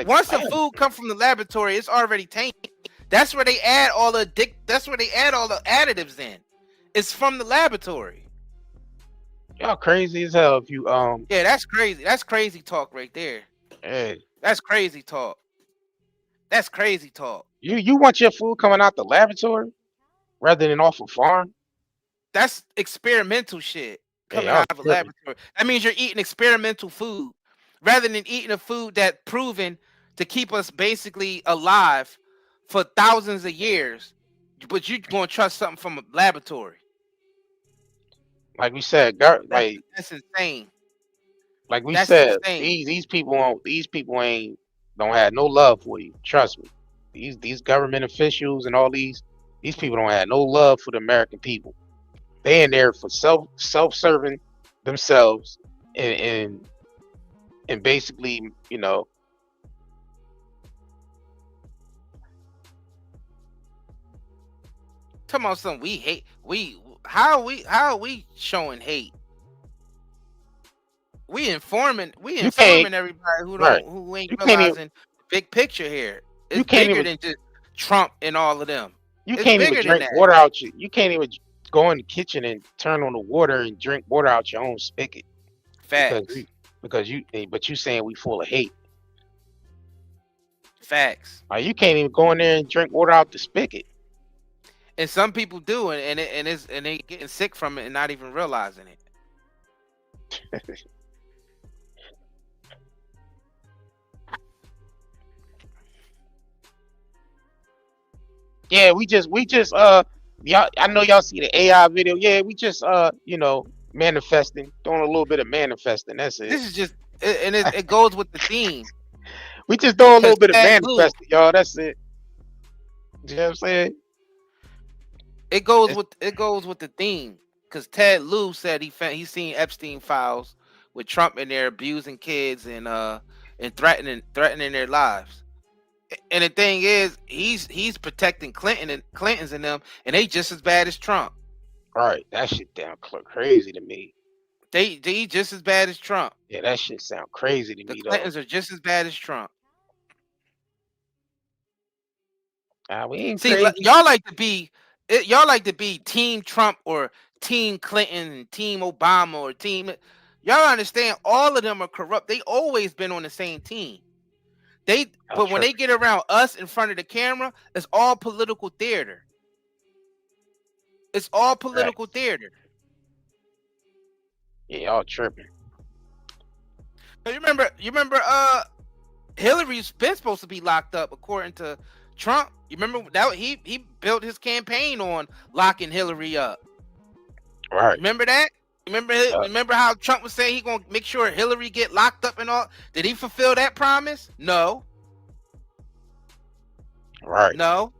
Once the food comes from the laboratory, it's already tainted. That's where they add all the additives in. It's from the laboratory. Y'all crazy as hell if you Yeah, that's crazy. That's crazy talk right there. Hey. That's crazy talk. That's crazy talk. You want your food coming out the laboratory rather than off a farm? That's experimental shit coming out of a laboratory. That means you're eating experimental food rather than eating a food that's proven to keep us basically alive for thousands of years. But you're going to trust something from a laboratory. Like we said, that's insane. Like we said, these people don't have no love for you. Trust me. These government officials and all these people don't have no love for the American people. They in there for self-serving themselves and basically, you know, talking about something we hate. How are we showing hate? We informing everybody who ain't realizing the big picture here. It's bigger than just Trump and all of them. You can't even drink water out you can't even go in the kitchen and turn on the water and drink water out your own spigot. Facts. But you saying we full of hate. Facts. You can't even go in there and drink water out the spigot. And some people do, and they getting sick from it and not even realizing it. Yeah, we just y'all, I know y'all see the AI video. Yeah, we just you know, manifesting, doing a little bit of manifesting. That's it. This is just it goes with the theme. We just doing a little bit of manifesting, y'all. That's it. You know what I'm saying? It goes with the theme. Because Ted Lieu said he seen Epstein files with Trump in there abusing kids and threatening their lives. And the thing is, he's protecting Clintons and them, and they just as bad as Trump. Right, that shit damn crazy to me. They just as bad as Trump. Yeah, that shit sound crazy to me. The Clintons are just as bad as Trump. We ain't crazy. Y'all like to be Team Trump or Team Clinton, Team Obama or Team. Y'all understand? All of them are corrupt. They always been on the same team. But when they get around us in front of the camera, it's all political theater. It's all political theater. Yeah, y'all tripping. You remember Hillary's been supposed to be locked up according to Trump. You remember that he built his campaign on locking Hillary up. Right. Remember that? Remember how Trump was saying he gonna make sure Hillary get locked up and all? Did he fulfill that promise? No. Right. No.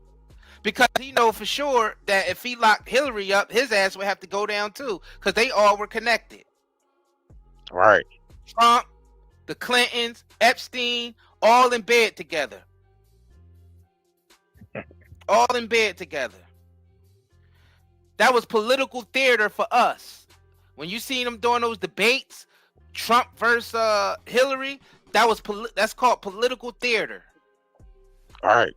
Because he know for sure that if he locked Hillary up, his ass would have to go down too. Because they all were connected. Right. Trump, the Clintons, Epstein, all in bed together. All in bed together. That was political theater for us. When you seen them doing those debates, Trump versus Hillary, that's called political theater. All right.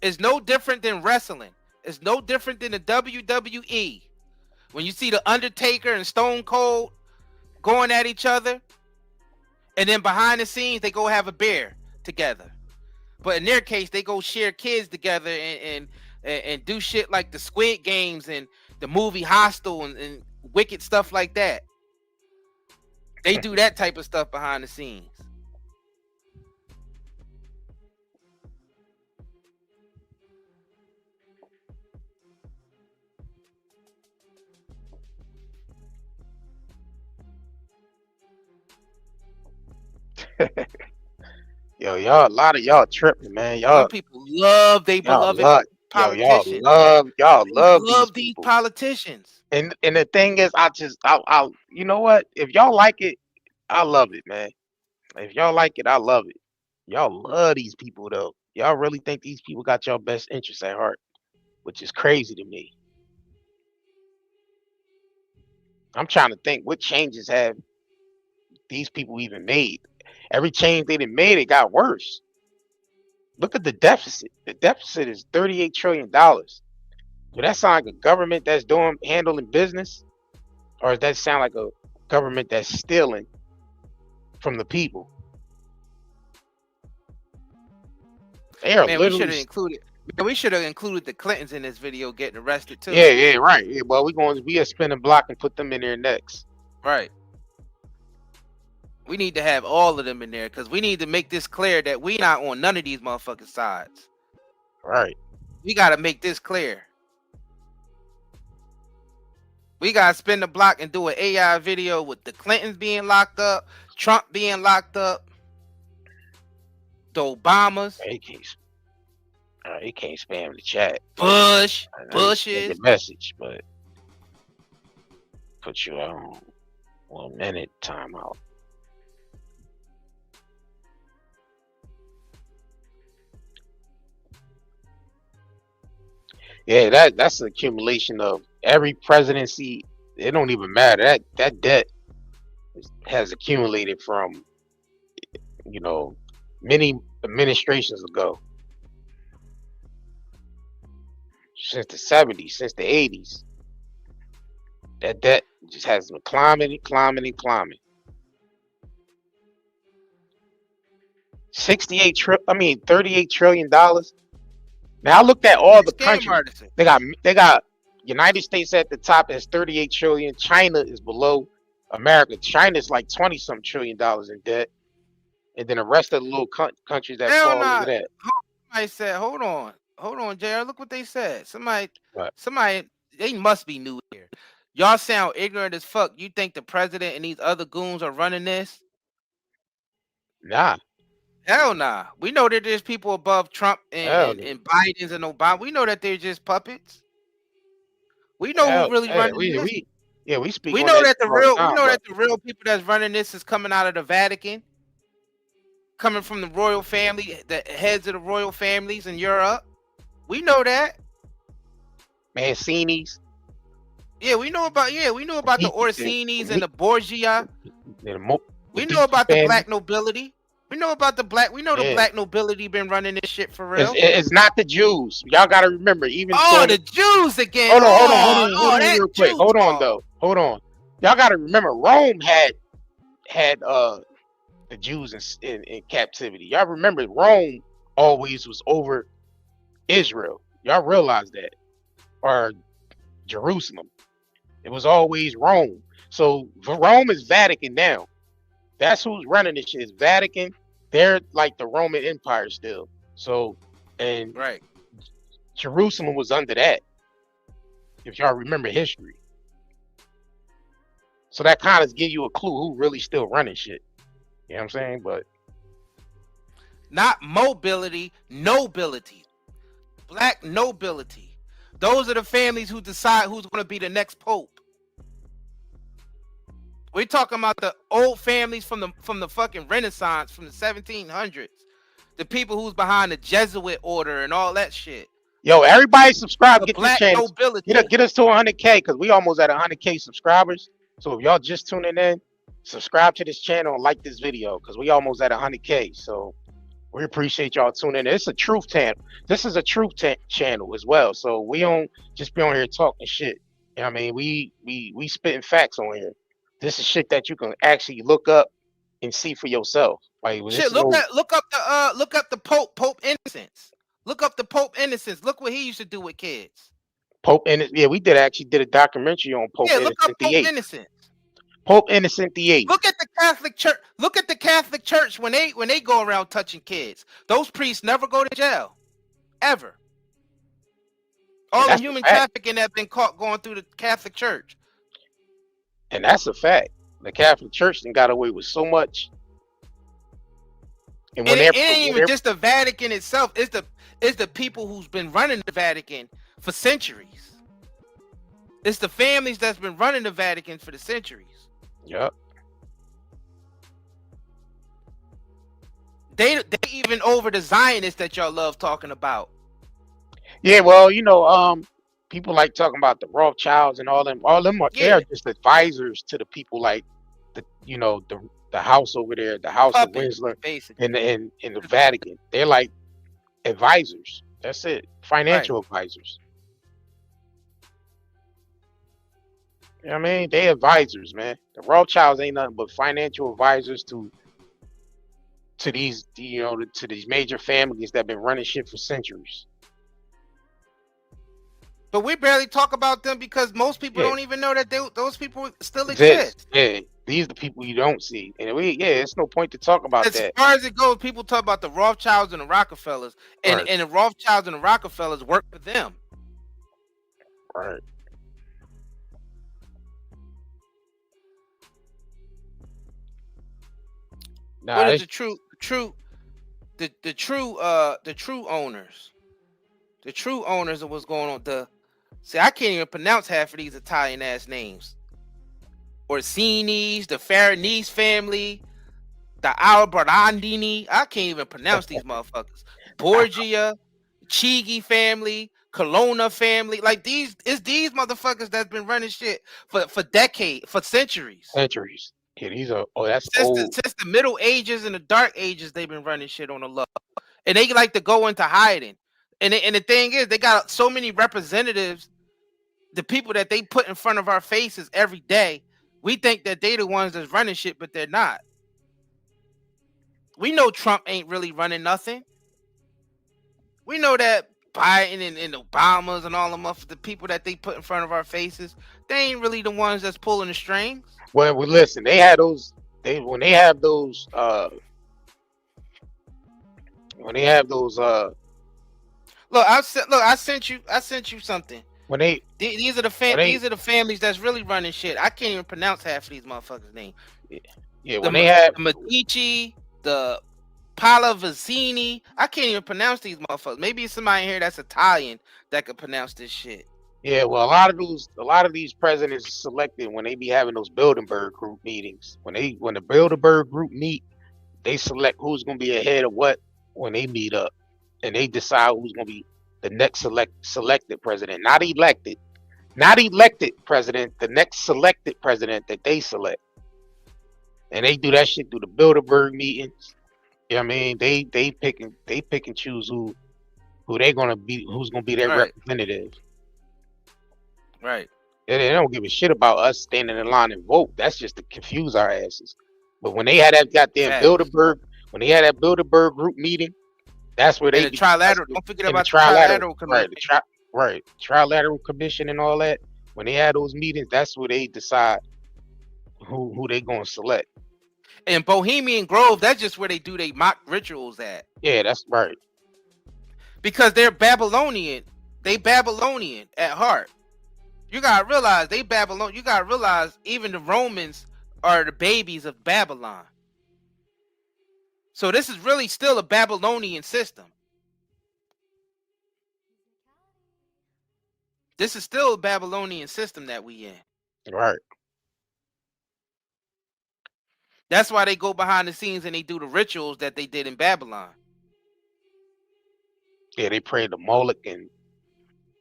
It's no different than wrestling. It's no different than the WWE. When you see the Undertaker and Stone Cold going at each other, and then behind the scenes they go have a beer together. But in their case, they go share kids together and do shit like the Squid Games and the movie Hostel and wicked stuff like that. They do that type of stuff behind the scenes. Yo, y'all, a lot of y'all tripping, man. Some people love they beloved politicians. Y'all They love these love these people. politicians. And the thing is, I'll you know what? If y'all like it, I love it, man. If y'all like it, I love it. Y'all love these people though. Y'all really think these people got your best interests at heart, which is crazy to me. I'm trying to think what changes have these people even made. Every change they done made, it got worse. Look at the deficit. The deficit is $38 trillion. Does that sound like a government that's handling business? Or does that sound like a government that's stealing from the people? They are Man, we literally should have included the Clintons in this video getting arrested too. Yeah, right. Yeah, well, we are spin a block and put them in there next. Right. We need to have all of them in there because we need to make this clear that we not on none of these motherfucking sides. Right. We got to make this clear. We got to spin the block and do an AI video with the Clintons being locked up, Trump being locked up, the Obamas. He can't spam the chat. Bush is is the message, but put you on 1 minute timeout. Yeah, that's an accumulation of every presidency. It don't even matter. That debt has accumulated from, many administrations ago. Since the 70s, since the 80s. That debt just has been climbing and climbing and climbing. $38 trillion. Now I looked at all the countries. They got United States at the top as 38 trillion. China is below America. China's like 20-something trillion dollars in debt. And then the rest of the little countries that fall into that. Somebody said, hold on, JR. Look what they said. Somebody, they must be new here. Y'all sound ignorant as fuck. You think the president and these other goons are running this? Nah. Hell nah. We know that there's people above Trump and Biden's and Obama. We know that they're just puppets. We know who really running this. We speak. We know that the real people that's running this is coming out of the Vatican, coming from the royal family, the heads of the royal families in Europe. We know that. Mancini's. Yeah, we know about the Orsini's and the Borgia. We know about the black nobility. We know about the black. We know the black nobility been running this shit for real. It's not the Jews. Y'all gotta remember. The Jews again. Hold on, real quick. Hold on. Y'all gotta remember. Rome had the Jews in captivity. Y'all remember Rome always was over Israel. Y'all realize that, or Jerusalem. It was always Rome. So Rome is Vatican now. That's who's running this shit. Is Vatican. They're like the Roman Empire still. So, and Jerusalem was under that. If y'all remember history. So that kind of gives you a clue who really still running shit. You know what I'm saying? But not mobility, nobility. Black nobility. Those are the families who decide who's going to be the next pope. We're talking about the old families from the fucking Renaissance, from the 1700s. The people who's behind the Jesuit order and all that shit. Yo, everybody subscribe. Get this channel. Get us to 100K because we almost at 100K subscribers. So if y'all just tuning in, subscribe to this channel and like this video because we almost at 100K. So we appreciate y'all tuning in. It's a truth channel. This is a truth channel as well. So we don't just be on here talking shit. You know what I mean? We spitting facts on here. This is shit that you can actually look up and see for yourself. Like shit, look up the Pope Innocence. Look up the Pope Innocence. Look what he used to do with kids. Pope Innocence. Yeah, we actually did a documentary on Pope Innocent. Look up Pope Innocence. Pope Innocent VIII. Look at the Catholic Church. Look at the Catholic Church when they go around touching kids. Those priests never go to jail, ever. All the human trafficking that's been caught going through the Catholic Church. And that's a fact. The Catholic Church got away with so much. And when it ain't even just the Vatican itself, it's the people who's been running the Vatican for centuries. It's the families that's been running the Vatican for the centuries. Yep. They even over the Zionists that y'all love talking about. Yeah, well, people like talking about the Rothschilds and all them. All them they are just advisors to the people like the house over there, the House of Windsor, basically, and the Vatican. They're like advisors. That's it. Financial advisors. You know what I mean? They advisors, man. The Rothschilds ain't nothing but financial advisors to these, to these major families that have been running shit for centuries. But we barely talk about them because most people don't even know that those people still exist. Yeah, these are the people you don't see, and it's no point to talk about that. As far as it goes, people talk about the Rothschilds and the Rockefellers, and the Rothschilds and the Rockefellers work for them. Right. What is the true owners? The true owners of what's going on. See, I can't even pronounce half of these Italian ass names. Orsini's, the Farinese family, the Alberandini. I can't even pronounce these motherfuckers. Borgia, Chigi family, Colonna family. Like these motherfuckers that's been running shit for decades, for centuries. Centuries. Yeah, these are that's old. Since the Middle Ages and the Dark Ages, they've been running shit on the low, and they like to go into hiding. And the thing is, they got so many representatives, the people that they put in front of our faces every day. We think that they the ones that's running shit, but they're not. We know Trump ain't really running nothing. We know that Biden and Obamas and all them the people that they put in front of our faces, they ain't really the ones that's pulling the strings. Well, listen, they had those. When they have those. Look, I sent you something. When these are the families that's really running shit. I can't even pronounce half of these motherfuckers' names. Yeah, when they have the Medici, the Pallavicini, I can't even pronounce these motherfuckers. Maybe somebody here that's Italian that could pronounce this shit. Yeah, well, a lot of these presidents are selected when they be having those Bilderberg group meetings. When the Bilderberg group meet, they select who's gonna be ahead of what when they meet up, and they decide who's gonna be the next selected president, not elected president, the next selected president that they select. And they do that shit through the Bilderberg meetings. You know what I mean? They pick and choose who they gonna be, who's gonna be their representative. Right. And they don't give a shit about us standing in line and vote. That's just to confuse our asses. But when they had that goddamn Bilderberg, when they had that Bilderberg group meeting, that's where they trilateral. Don't forget about the trilateral commission. Right, trilateral commission and all that. When they had those meetings, that's where they decide who they gonna select. In Bohemian Grove, that's just where they do their mock rituals at. Yeah, that's right. Because they're Babylonian. They Babylonian at heart. You gotta realize they Babylon. You gotta realize even the Romans are the babies of Babylon. So this is really still a Babylonian system. This is still a Babylonian system that we in. Right. That's why they go behind the scenes and they do the rituals that they did in Babylon. Yeah, they pray to Moloch and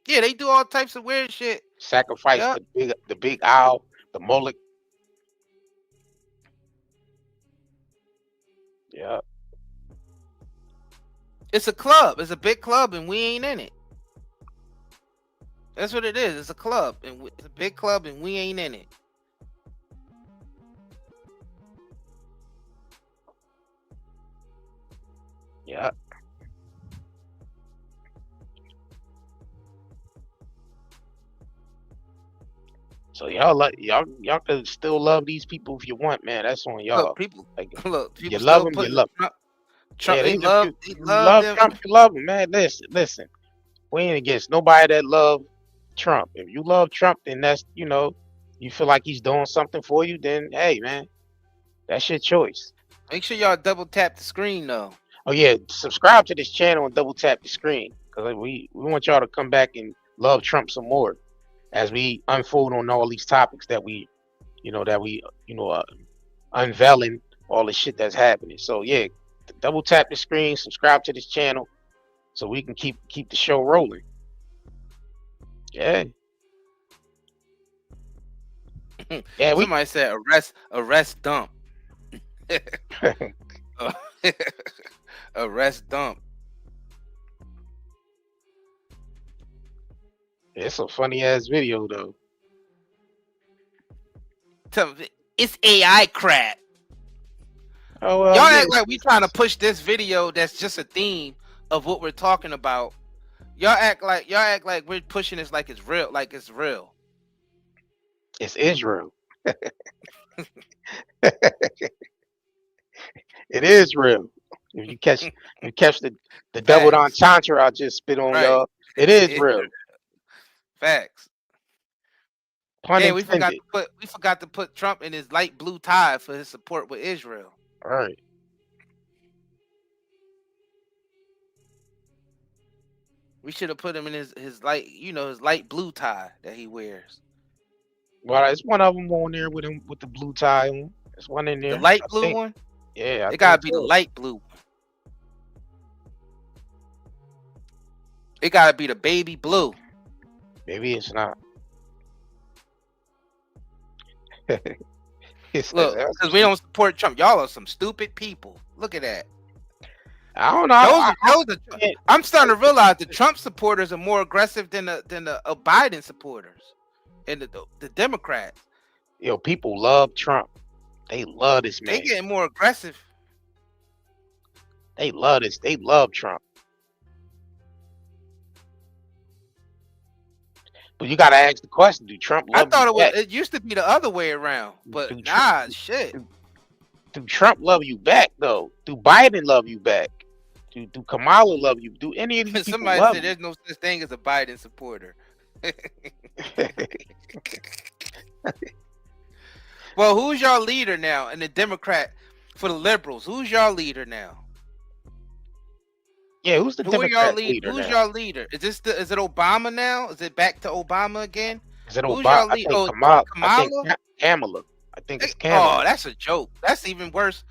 yeah, they do all types of weird shit. Sacrifice the big owl, the Moloch. Yeah. It's a club. It's a big club, and we ain't in it. That's what it is. It's a club, and it's a big club, and we ain't in it. Yeah. So y'all can still love these people if you want, man. That's on y'all. Look, people you love them, you love them. Trump, yeah, they love them. Trump, you love them, man. Listen. We ain't against nobody that love Trump. If you love Trump, then that's you feel like he's doing something for you, then hey, man, that's your choice. Make sure y'all double tap the screen though. Oh yeah, subscribe to this channel and double tap the screen because we want y'all to come back and love Trump some more as we unfold on all these topics that we unveiling all the shit that's happening. So yeah, double tap the screen, subscribe to this channel so we can keep the show rolling. Yeah. Yeah, somebody said arrest dump. Arrest dump. It's a funny ass video though. It's AI crap. Oh well, y'all yeah. act like we trying to push this video that's just a theme of what we're talking about. Y'all act like we're pushing this like it's real, It's Israel. It is real. If you catch the double entendre I just spit on y'all, it is real. Facts. Yeah, we forgot to put Trump in his light blue tie for his support with Israel. All right. We should have put him in his light blue tie that he wears. Well, it's one of them on there with him with the blue tie on. There's one in there. The light blue one? Yeah, it gotta be the light blue. It gotta be the baby blue. Maybe it's not. Look, because we don't support Trump. Y'all are some stupid people. Look at that. I don't know. I'm starting to realize the Trump supporters are more aggressive than the Biden supporters and the Democrats. Yo, people love Trump. They love this man. They getting more aggressive. They love this. They love Trump. But you gotta ask the question: do Trump love? I thought it used to be the other way around, but shit. Do Trump love you back though? Do Biden love you back? Do Kamala love you? Do any of these people Somebody love said there's no such thing as a Biden supporter. Well, who's your leader now in the Democrat for the liberals? Who's your leader now? Yeah, who's the Democrat leader? Who's your leader? Is it Obama now? Is it back to Obama again? Is it Obama? I think Kamala. I think Kamala. I think it's Kamala. Oh, that's a joke. That's even worse.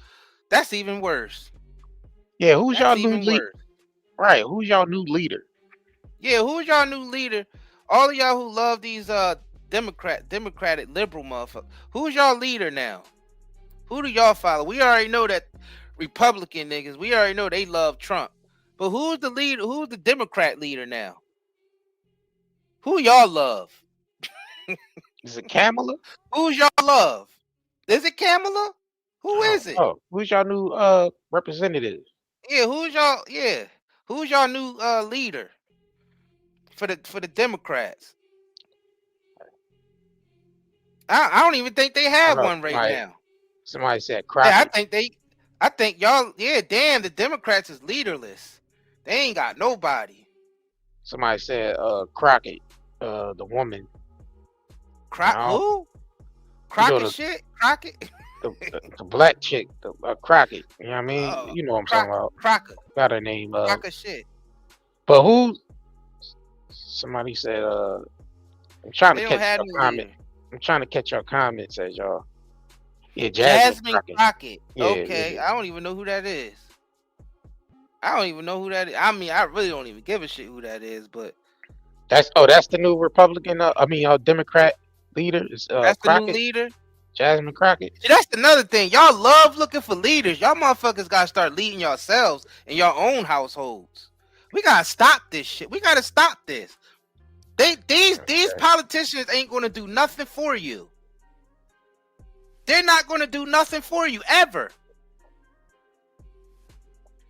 Yeah, who's y'all new leader? Right, who's y'all new leader? Yeah, who's y'all new leader? All of y'all who love these Democratic liberal motherfuckers. Who's y'all leader now? Who do y'all follow? We already know that Republican niggas. We already know they love Trump. But who's the leader? Who's the Democrat leader now? Who y'all love? Is it Kamala? Who's y'all love? Is it Kamala? Who is it? Oh, who's y'all new representative? Yeah, who's y'all new leader for the Democrats? I don't even think they have one right now. Somebody said Crockett. Yeah, I think y'all, damn, the Democrats is leaderless. They ain't got nobody. Somebody said Crockett, the woman. Who? Crockett shit? Crockett? The black chick, Crockett. You know what I mean? You know what I'm talking about. Crocker. Got her name. Crocker shit. But who? Somebody said, I'm trying to catch your comment. I'm trying to catch your comments as y'all. Yeah, Jasmine Crockett. Yeah, okay, yeah. I don't even know who that is. I mean, I really don't even give a shit who that is, but that's the new Republican. Democrat leader. That's Crockett. The new leader. Jasmine Crockett. See, that's another thing. Y'all love looking for leaders. Y'all motherfuckers gotta start leading yourselves in your own households. We gotta stop this shit. We gotta stop this. These politicians ain't gonna do nothing for you. They're not gonna do nothing for you ever.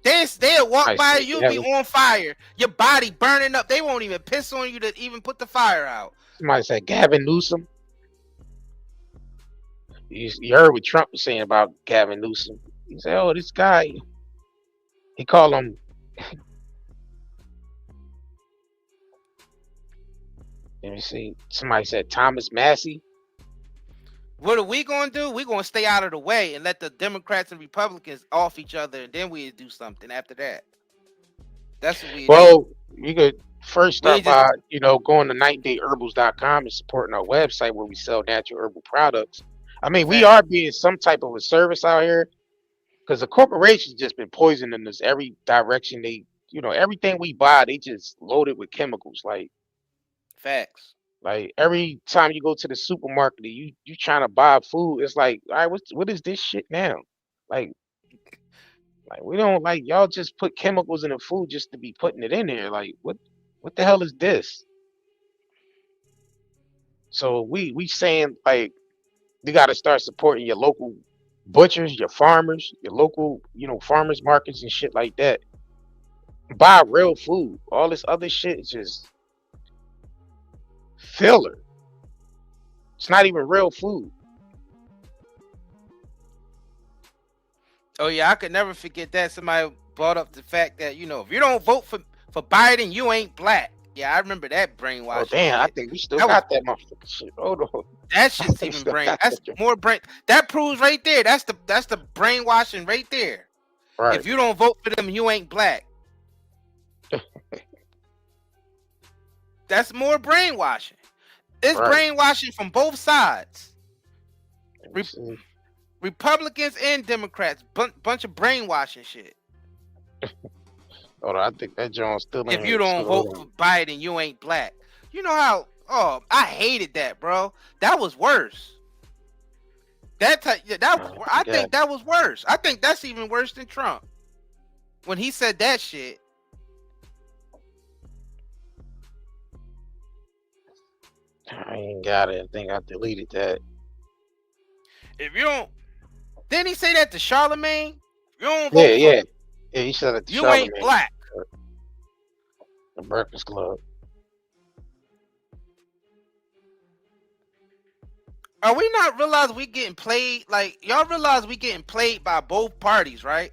They'll walk by you, be on fire, your body burning up. They won't even piss on you to even put the fire out. Somebody said Gavin Newsom. You heard what Trump was saying about Gavin Newsom. He said, "Oh, this guy." He called him. Let me see. Somebody said Thomas Massey. What are we gonna do? We're gonna stay out of the way and let the Democrats and Republicans off each other, and then we do something after that. That's what we Well, you could first start just by, going to 90dayherbals.com and supporting our website where we sell natural herbal products. I mean, we are being some type of a service out here because the corporations just been poisoning us every direction. They, everything we buy, they just loaded with chemicals. facts. Like every time you go to the supermarket, you trying to buy food, it's like, all right, what is this shit now? Like, we don't like y'all just put chemicals in the food just to be putting it in there. Like, what the hell is this? So we saying like you got to start supporting your local butchers, your farmers, your local, farmers markets and shit like that. Buy real food. All this other shit is just filler. It's not even real food. Oh yeah, I could never forget that. Somebody brought up the fact that, if you don't vote for Biden, you ain't black. Yeah, I remember that brainwashing. Oh damn, shit. I think we still got that motherfucking shit. Hold on. That shit's even brain. That's more brain. That proves right there. That's the brainwashing right there. Right. If you don't vote for them, you ain't black. That's more brainwashing. It's brainwashing from both sides. Republicans and Democrats, bunch of brainwashing shit. Hold on, I think that John's still in. If you don't vote for Biden, you ain't black. You know how? Oh, I hated that, bro. That was worse. I think that was worse. I think that's even worse than Trump. When he said that shit. I ain't got it. I think I deleted that. If you don't, didn't he say that to Charlemagne? You don't vote yeah. He said it to Charlemagne. You ain't black. The Breakfast Club. Are we not realizing we getting played? Like, y'all realize we getting played by both parties, right?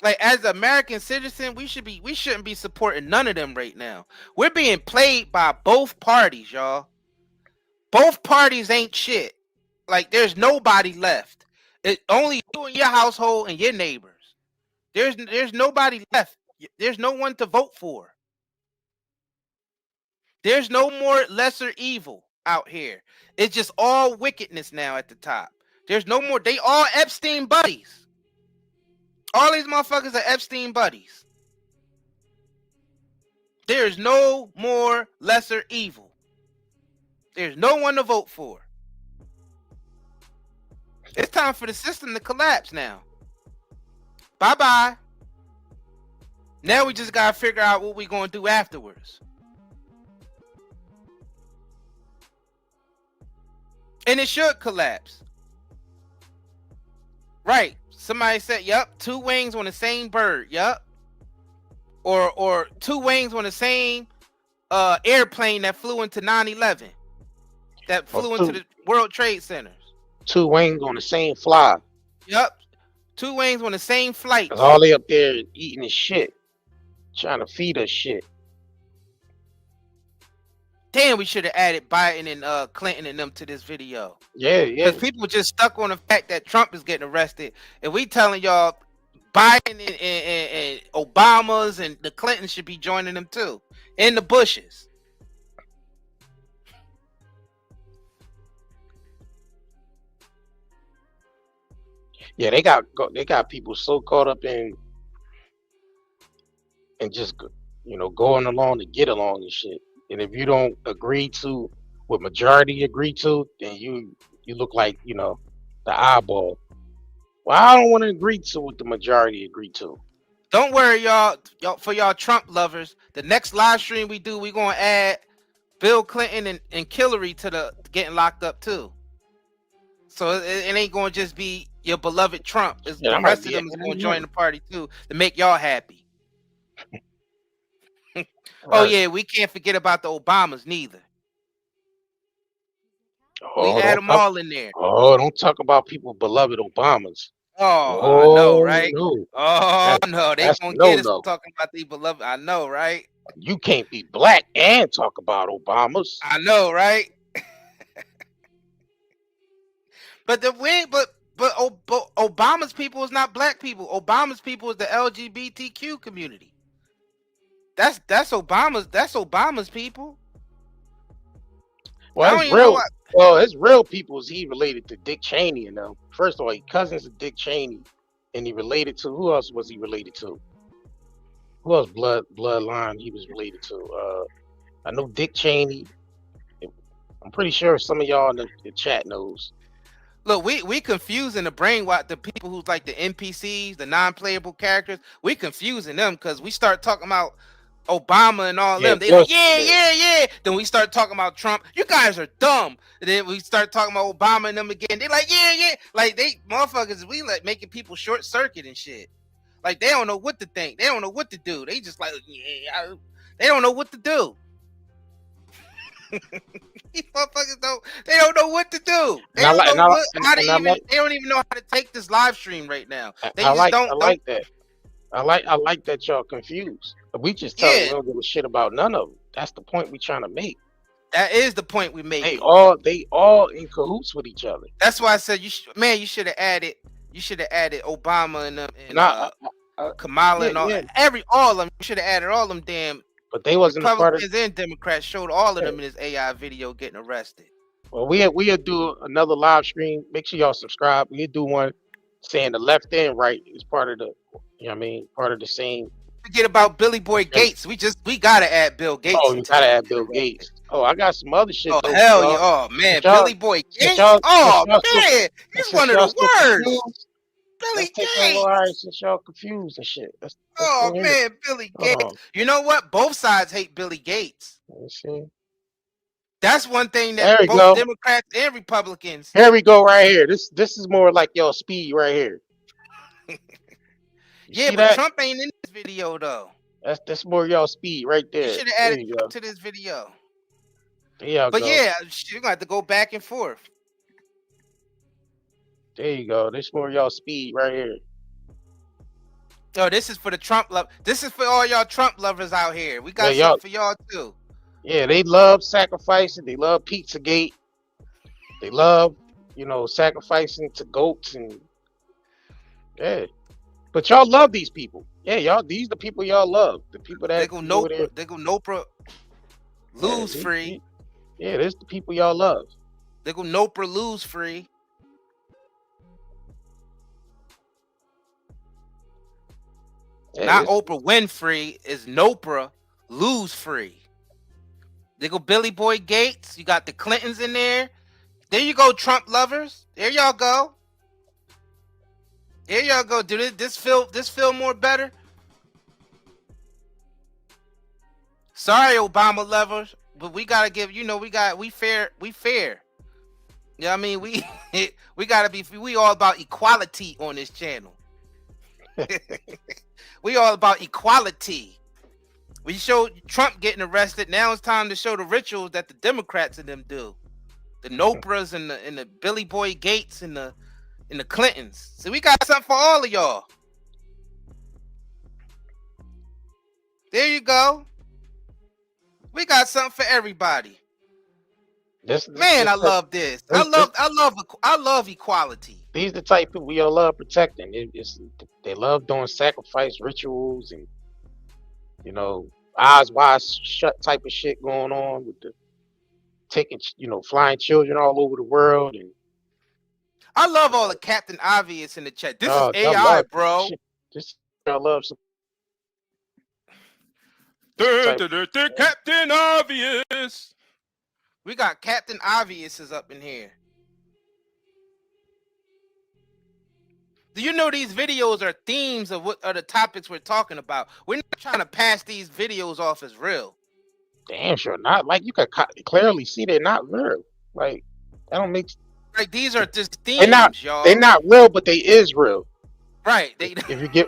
Like, as an American citizen, we shouldn't be supporting none of them right now. We're being played by both parties, y'all. Both parties ain't shit. Like, there's nobody left. It's only you and your household and your neighbors. There's nobody left. There's no one to vote for. There's no more lesser evil out here. It's just all wickedness now at the top. There's no more. They all Epstein buddies. All these motherfuckers are Epstein buddies. There's no more lesser evil. There's no one to vote for. It's time for the system to collapse now. Bye-bye. Now we just got to figure out what we're going to do afterwards. And it should collapse. Right. Somebody said, yep, two wings on the same bird. Yep. Or two wings on the same airplane that flew into 9/11. That flew into the World Trade Centers. Two wings on the same fly. Yep. Two wings on the same flight. All they up there eating his shit. Trying to feed us shit. Damn, we should have added Biden and Clinton and them to this video. Yeah. Because people just stuck on the fact that Trump is getting arrested. And we telling y'all Biden and Obama's and the Clintons should be joining them too. And the Bushes. Yeah, they got people so caught up in and just going along to get along and shit. And if you don't agree to what majority agree to, then you look like the eyeball. Well, I don't want to agree to what the majority agree to. Don't worry, y'all. For y'all Trump lovers, the next live stream we do, we gonna add Bill Clinton and Hillary to the getting locked up too. So it ain't gonna just be your beloved Trump. The rest of them is gonna join the party too to make y'all happy. Oh yeah, we can't forget about the Obamas neither. We had them all in there. Oh, don't talk about people beloved Obamas. Oh, I know, right? No. Oh no, they gonna get us talking about the beloved. I know, right? You can't be black and talk about Obamas. I know, right? But Obama's people is not black people. Obama's people is the LGBTQ community. That's Obama's people. Well, it's real. Well, it's real people. Is he related to Dick Cheney? You know, first of all, he cousins of Dick Cheney, and he related to who else was he related to? Who else bloodline he was related to? I know Dick Cheney. I'm pretty sure some of y'all in the chat knows. Look, we confusing the brainwash the people who's like the NPCs, the non-playable characters. We confusing them because we start talking about Obama and all them. They like, yeah. Then we start talking about Trump. You guys are dumb. And then we start talking about Obama and them again. They like, yeah. Like they motherfuckers, we like making people short circuit and shit. Like they don't know what to think. They don't know what to do. They just like, they don't know what to do. These motherfuckers they don't know what to do. They don't even know how to take this live stream right now. I like that. I like that y'all confused. We just tell them we don't give a shit about none of them. That's the point we trying to make. That is the point we make. They all in cahoots with each other. That's why I said you should have added Obama and Kamala and all of them. You should have added all them damn. But they wasn't a part of Republicans and Democrats showed all of them in this AI video getting arrested. Well, we'll do another live stream. Make sure y'all subscribe. We'll do one saying the left and right is part of the, you know what I mean, part of the same. Forget about Billy Boy Gates. We gotta add Bill Gates. Oh, you gotta add Bill Gates. Oh, I got some other shit. Oh hell yeah! Oh man, Billy Boy Gates. Oh man, he's one of the worst. Billy Gates. All right, since y'all confused and shit. Let's man, Billy Gates. You know what? Both sides hate Billy Gates. Let's see. That's one thing that both Democrats and Republicans. Here we go, right here. This is more like y'all speed right here. Yeah, but Trump ain't in this video though. That's more y'all speed right there. You should have added Trump to this video. Yeah, but yeah, you're gonna have to go back and forth. There you go. This more y'all speed right here. Oh, this is for the Trump love. This is for all y'all Trump lovers out here. We got something for y'all too. Yeah, they love sacrificing. They love Pizzagate. They love, sacrificing to goats and But y'all love these people. Yeah, these the people y'all love. The people that they go Nopra lose free. Yeah, this the people y'all love. They go Nopra lose free. Yeah, not Oprah Winfrey, is Nopra lose free. They go Billy Boy Gates. You got the Clintons in there. There you go, Trump lovers. There y'all go. There y'all go. Do this feel more better? Sorry, Obama lovers, but we gotta give. We fair. You know what I mean? We gotta be. We all about equality on this channel. We all about equality. We showed Trump getting arrested. Now it's time to show the rituals that the Democrats and them do. The Nopras and the Billy Boy Gates and the Clintons. So we got something for all of y'all. There you go. We got something for everybody. Man, I love this. I love equality. These the type of people we all love protecting. They love doing sacrifice rituals and eyes wide shut type of shit going on with the taking flying children all over the world. And I love all the Captain Obvious in the chat. This is AI, bro. I love some. Captain Obvious. We got Captain Obvious is up in here. Do you know these videos are themes of what are the topics we're talking about? We're not trying to pass these videos off as real. Damn sure not. Like you can clearly see they're not real. Like that don't make. Like these are just themes, y'all. They're not real, but they is real. Right. If you get.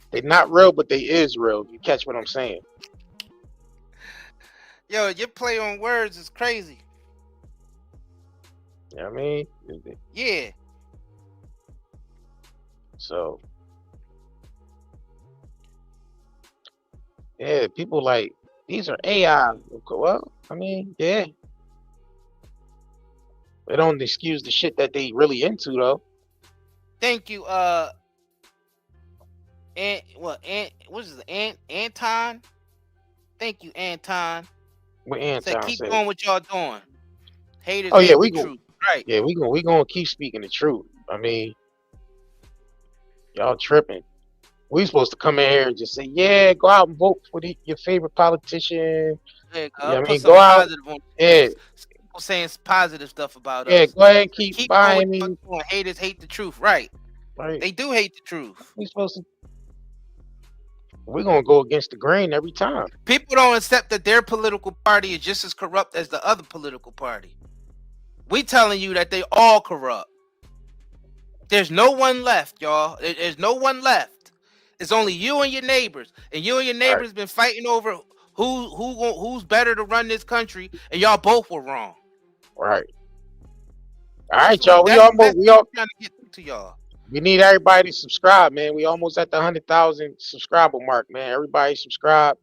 They're not real, but they is real. If you catch what I'm saying. Yo, your play on words is crazy. You know what I mean? Yeah. So, yeah, people like, these are AI. Well, I mean, yeah. It don't excuse the shit that they really into though. Thank you, Anton? Thank you, Anton. What Said Anton keep said. doing what y'all doing. Haters Oh yeah, hate we the go. truth. Right. Yeah, we gonna keep speaking the truth. I mean, y'all tripping. We supposed to come in here and just say, yeah, go out and vote for your favorite politician. Yeah, I put mean, some go out. positive on. Yeah, People saying positive stuff about yeah, us. go ahead and keep Keep buying doing what me. y'all doing. Haters hate the truth. Right. Right. They do hate the truth. We supposed to. We're gonna go against the grain every time. People don't accept that their political party is just as corrupt as the other political party. We telling you that they all corrupt. There's no one left, y'all. There's no one left. It's only you and your neighbors, and you and your neighbors been fighting over who's better to run this country, and y'all both were wrong. Right. All right, y'all. We all trying to get to y'all. We need everybody to subscribe, man. We almost at the 100,000 subscriber mark, man. Everybody subscribe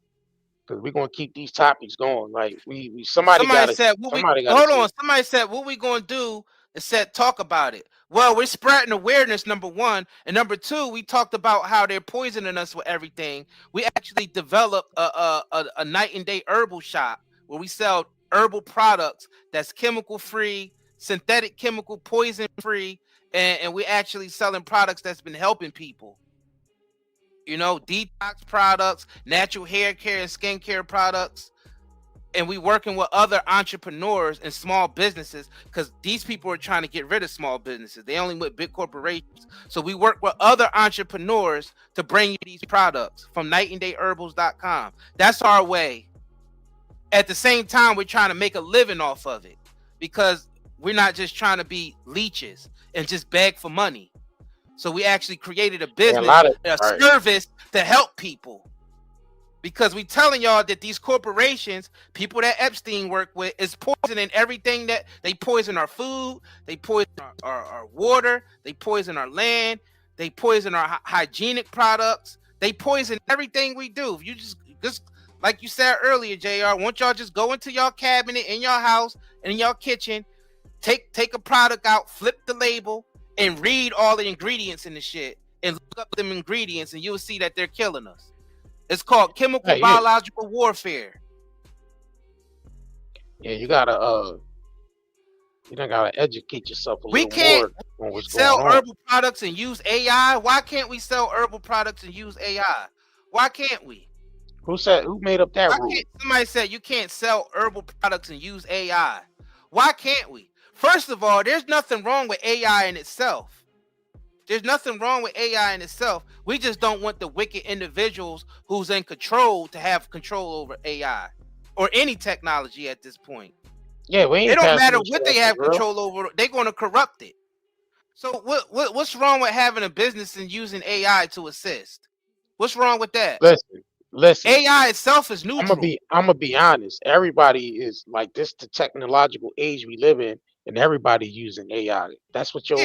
because we're gonna keep these topics going. Like somebody said, Somebody said, what we gonna do is talk about it. Well, we're spreading awareness, number one, and number two, we talked about how they're poisoning us with everything. We actually developed a night and day herbal shop where we sell herbal products that's chemical free, synthetic chemical poison free, and we actually selling products that's been helping people. You know, detox products, natural hair care and skincare products. And we working with other entrepreneurs and small businesses because these people are trying to get rid of small businesses. They only with big corporations. So we work with other entrepreneurs to bring you these products from nightandayherbals.com. That's our way. At the same time, we're trying to make a living off of it because we're not just trying to be leeches and just beg for money. So we actually created a business, a service to help people. Because we telling y'all that these corporations, people that Epstein worked with, is poisoning everything. That they poison our food, they poison our water, they poison our land, they poison our hygienic products, they poison everything we do. If you just like you said earlier, JR, won't y'all just go into your cabinet in your house and in your kitchen, take a product out, flip the label, and read all the ingredients in the shit, and look up them ingredients, and you'll see that they're killing us. It's called chemical biological warfare. Yeah, you gotta educate yourself a little more. We can't sell herbal products and use AI. Why can't we sell herbal products and use AI? Why can't we? Who made up that rule? Somebody said you can't sell herbal products and use AI. Why can't we? First of all, there's nothing wrong with AI in itself. There's nothing wrong with AI in itself. We just don't want the wicked individuals who's in control to have control over AI or any technology at this point. Yeah, it don't matter what they have control over. They're going to corrupt it. So what's wrong with having a business and using AI to assist? What's wrong with that? Listen. AI itself is neutral. I'm gonna be honest. Everybody is like this. The technological age we live in, and everybody using AI. That's what your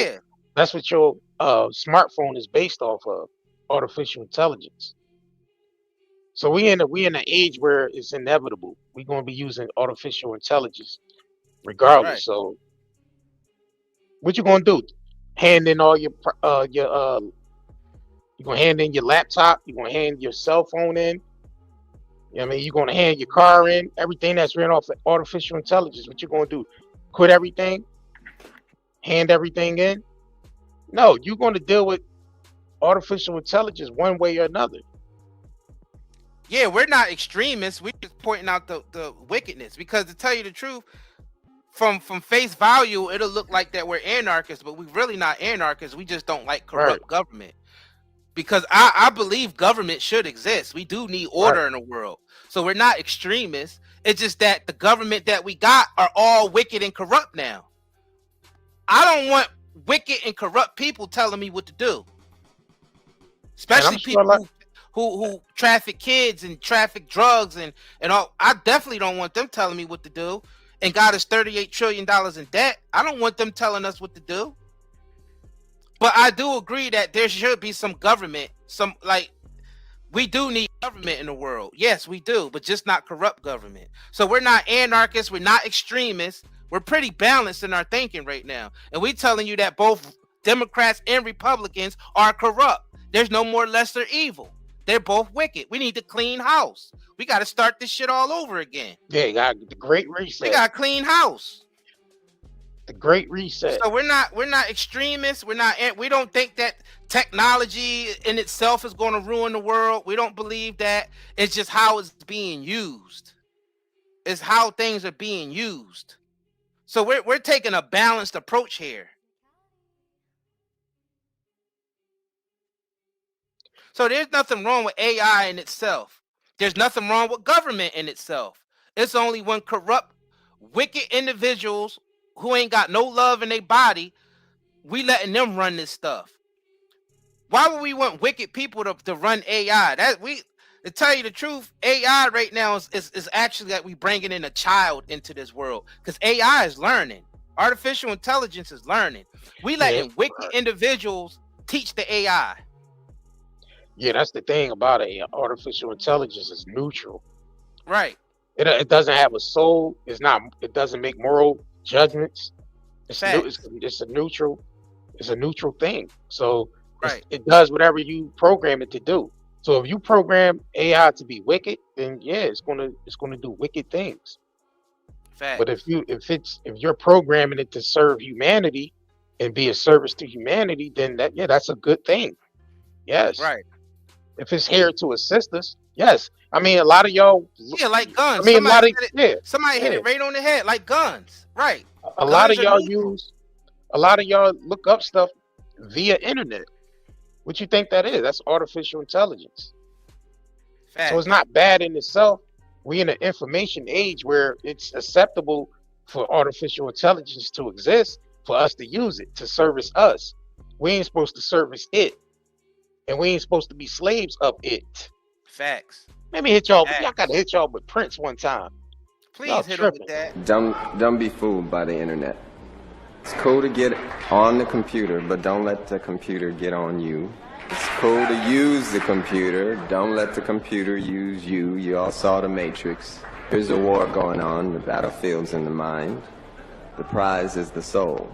smartphone is based off of, artificial intelligence. So we in an age where it's inevitable. We're gonna be using artificial intelligence, regardless. Right. So what you gonna do? Hand in all you're gonna hand in your laptop. You're gonna hand your cell phone in. You know what I mean, you're gonna hand your car in. Everything that's ran off of artificial intelligence. What you gonna do? Quit everything? Hand everything in? No, you're gonna deal with artificial intelligence one way or another. Yeah, we're not extremists. We're just pointing out the wickedness. Because to tell you the truth, from face value, it'll look like that we're anarchists, but we're really not anarchists. We just don't like corrupt government. Because I believe government should exist. We do need order in the world. So we're not extremists. It's just that the government that we got are all wicked and corrupt now. I don't want wicked and corrupt people telling me what to do. Especially people who traffic kids and traffic drugs and all. I definitely don't want them telling me what to do. And got us $38 trillion in debt. I don't want them telling us what to do. But I do agree that there should be some government, we do need government in the world. Yes, we do, but just not corrupt government. So we're not anarchists, we're not extremists, We're pretty balanced in our thinking right now. And we're telling you that both Democrats and Republicans are corrupt. There's no more lesser evil. They're both wicked. We need to clean house. We got to start this shit all over again. Yeah, you got the Great Reset. We got to clean house. The Great Reset. So we're not extremists. We don't think that technology in itself is going to ruin the world. We don't believe that. It's just how it's being used. It's how things are being used. So we're taking a balanced approach here. So there's nothing wrong with AI in itself. There's nothing wrong with government in itself. It's only when corrupt, wicked individuals who ain't got no love in their body, we letting them run this stuff. Why would we want wicked people to run AI? To tell you the truth, AI right now is actually like we bringing in a child into this world, because AI is learning. Artificial intelligence is learning. We letting wicked individuals teach the AI. Yeah, that's the thing about it. Artificial intelligence is neutral. Right. It doesn't have a soul. It doesn't make moral judgments. It's a neutral thing. So it does whatever you program it to do. So if you program AI to be wicked, then yeah, it's gonna do wicked things. Fact. But if you're programming it to serve humanity and be a service to humanity, then that's a good thing. Yes. Right. If it's here to assist us, yes. I mean, a lot of y'all. Yeah, like guns. I mean, somebody hit it right on the head, like guns. Right. A lot of y'all look up stuff via internet. What you think that is? That's artificial intelligence. Fact. So it's not bad in itself. We're in an information age where it's acceptable for artificial intelligence to exist, for us to use it to service us. We ain't supposed to service it. And we ain't supposed to be slaves of it. Facts. Let me hit y'all. Y'all gotta hit y'all with Prince one time. Please hit him with that. Don't be fooled by the internet. It's cool to get on the computer, but don't let the computer get on you. It's cool to use the computer. Don't let the computer use you. You all saw The Matrix. There's a war going on. The battlefield's in the mind. The prize is the soul.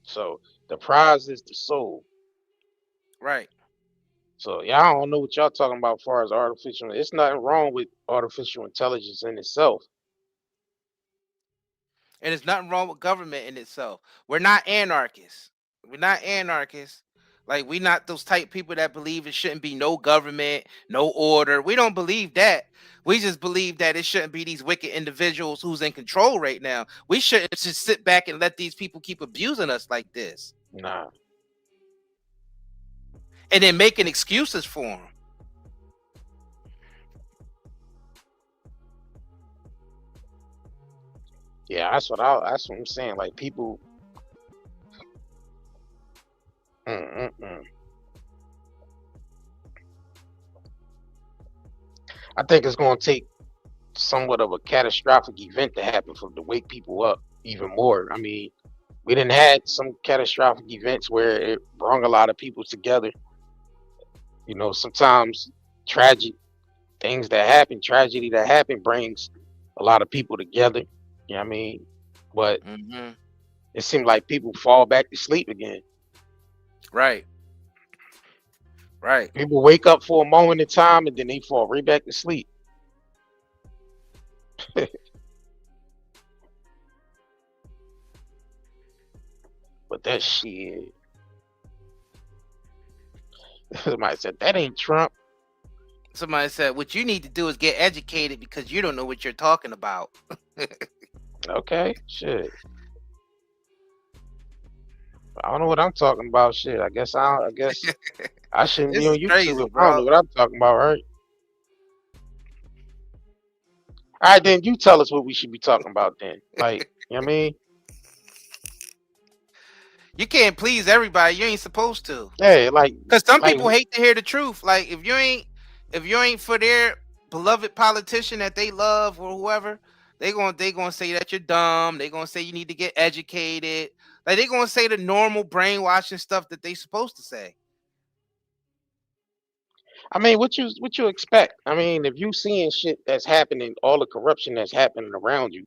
So the prize is the soul. Right. So y'all don't know what y'all talking about as far as artificial. It's nothing wrong with artificial intelligence in itself. And there's nothing wrong with government in itself. We're not anarchists. Like, we're not those type people that believe it shouldn't be no government, no order. We don't believe that. We just believe that it shouldn't be these wicked individuals who's in control right now. We shouldn't just sit back and let these people keep abusing us like this. Nah. And then making excuses for them. Yeah, that's what I'm saying. Like, people. I think it's going to take somewhat of a catastrophic event to happen to wake people up even more. I mean, we didn't had some catastrophic events where it brought a lot of people together. You know, sometimes tragedy that happen brings a lot of people together. You know what I mean? But it seemed like people fall back to sleep again. Right. People wake up for a moment in time and then they fall right back to sleep. But that shit. Somebody said that ain't Trump. Somebody said what you need to do is get educated because you don't know what you're talking about. Okay, shit. I don't know what I'm talking about. Shit, I guess I shouldn't be on YouTube. Crazy, I don't know what I'm talking about, right? All right, then you tell us what we should be talking about then. Like, you know what I mean? You can't please everybody. You ain't supposed to. Yeah, like, because some people hate to hear the truth. Like, if you ain't for their beloved politician that they love or whoever, they gonna say that you're dumb. They gonna say you need to get educated. Like, they gonna say the normal brainwashing stuff that they supposed to say. I mean, what you expect? I mean, if you seeing shit that's happening, all the corruption that's happening around you,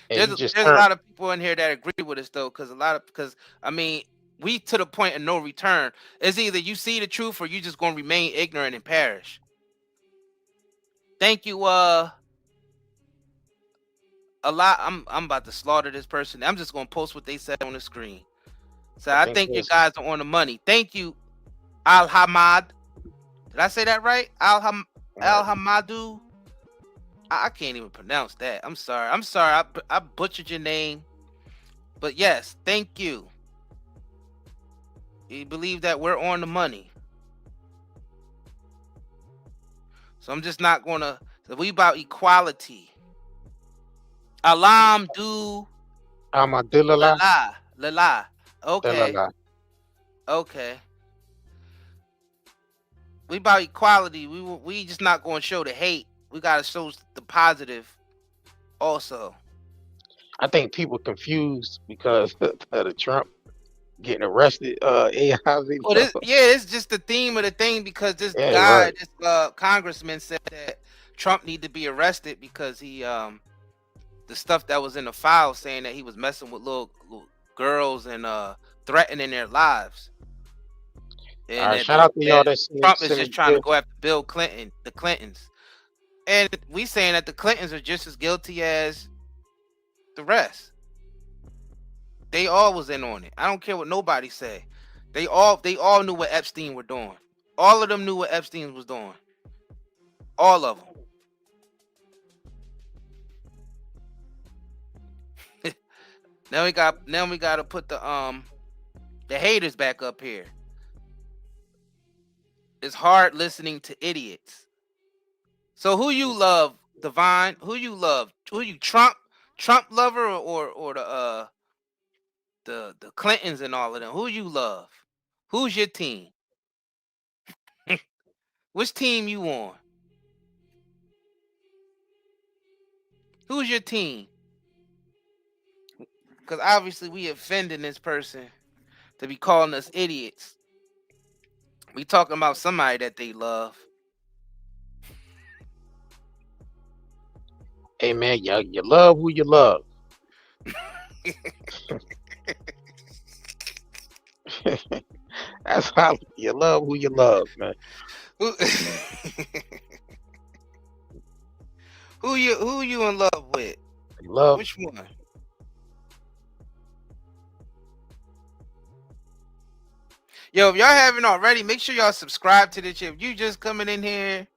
and you just There's a lot of people in here that agree with us though, because I mean, we to the point of no return. It's either you see the truth or you just gonna remain ignorant and perish. Thank you, a lot. I'm about to slaughter this person. I'm just gonna post what they said on the screen. So I think you guys are on the money. Thank you, Al Hamad. Did I say that right? Al Hamadu. I can't even pronounce that. I'm sorry. I butchered your name. But yes, thank you. You believe that we're on the money. So I'm just not gonna. So we about equality. Alam do. Amadilala. La. Okay. Okay. We about equality. We just not gonna show the hate. We gotta show the positive. Also, I think people confused because of the Trump getting arrested. it's just the theme of the thing because this guy, this congressman said that Trump need to be arrested because he the stuff that was in the file saying that he was messing with little girls and threatening their lives. And shout out to y'all that Trump is just trying to go after Bill Clinton, the Clintons, and we saying that the Clintons are just as guilty as the rest. They all was in on it. I don't care what nobody say. They all knew what Epstein were doing. All of them knew what Epstein was doing. All of them. Now we got to put the haters back up here. It's hard listening to idiots. So who you love, Divine? Who you love? Who you Trump lover or the Clintons and all of them? Who you love? Who's your team? Which team you on? Who's your team? Because obviously we offending this person to be calling us idiots. We talking about somebody that they love. Hey man, you love who you love. That's how you love who you love, man. Who you in love with? Love which one? Yo, if y'all haven't already, make sure y'all subscribe to this. If you just coming in here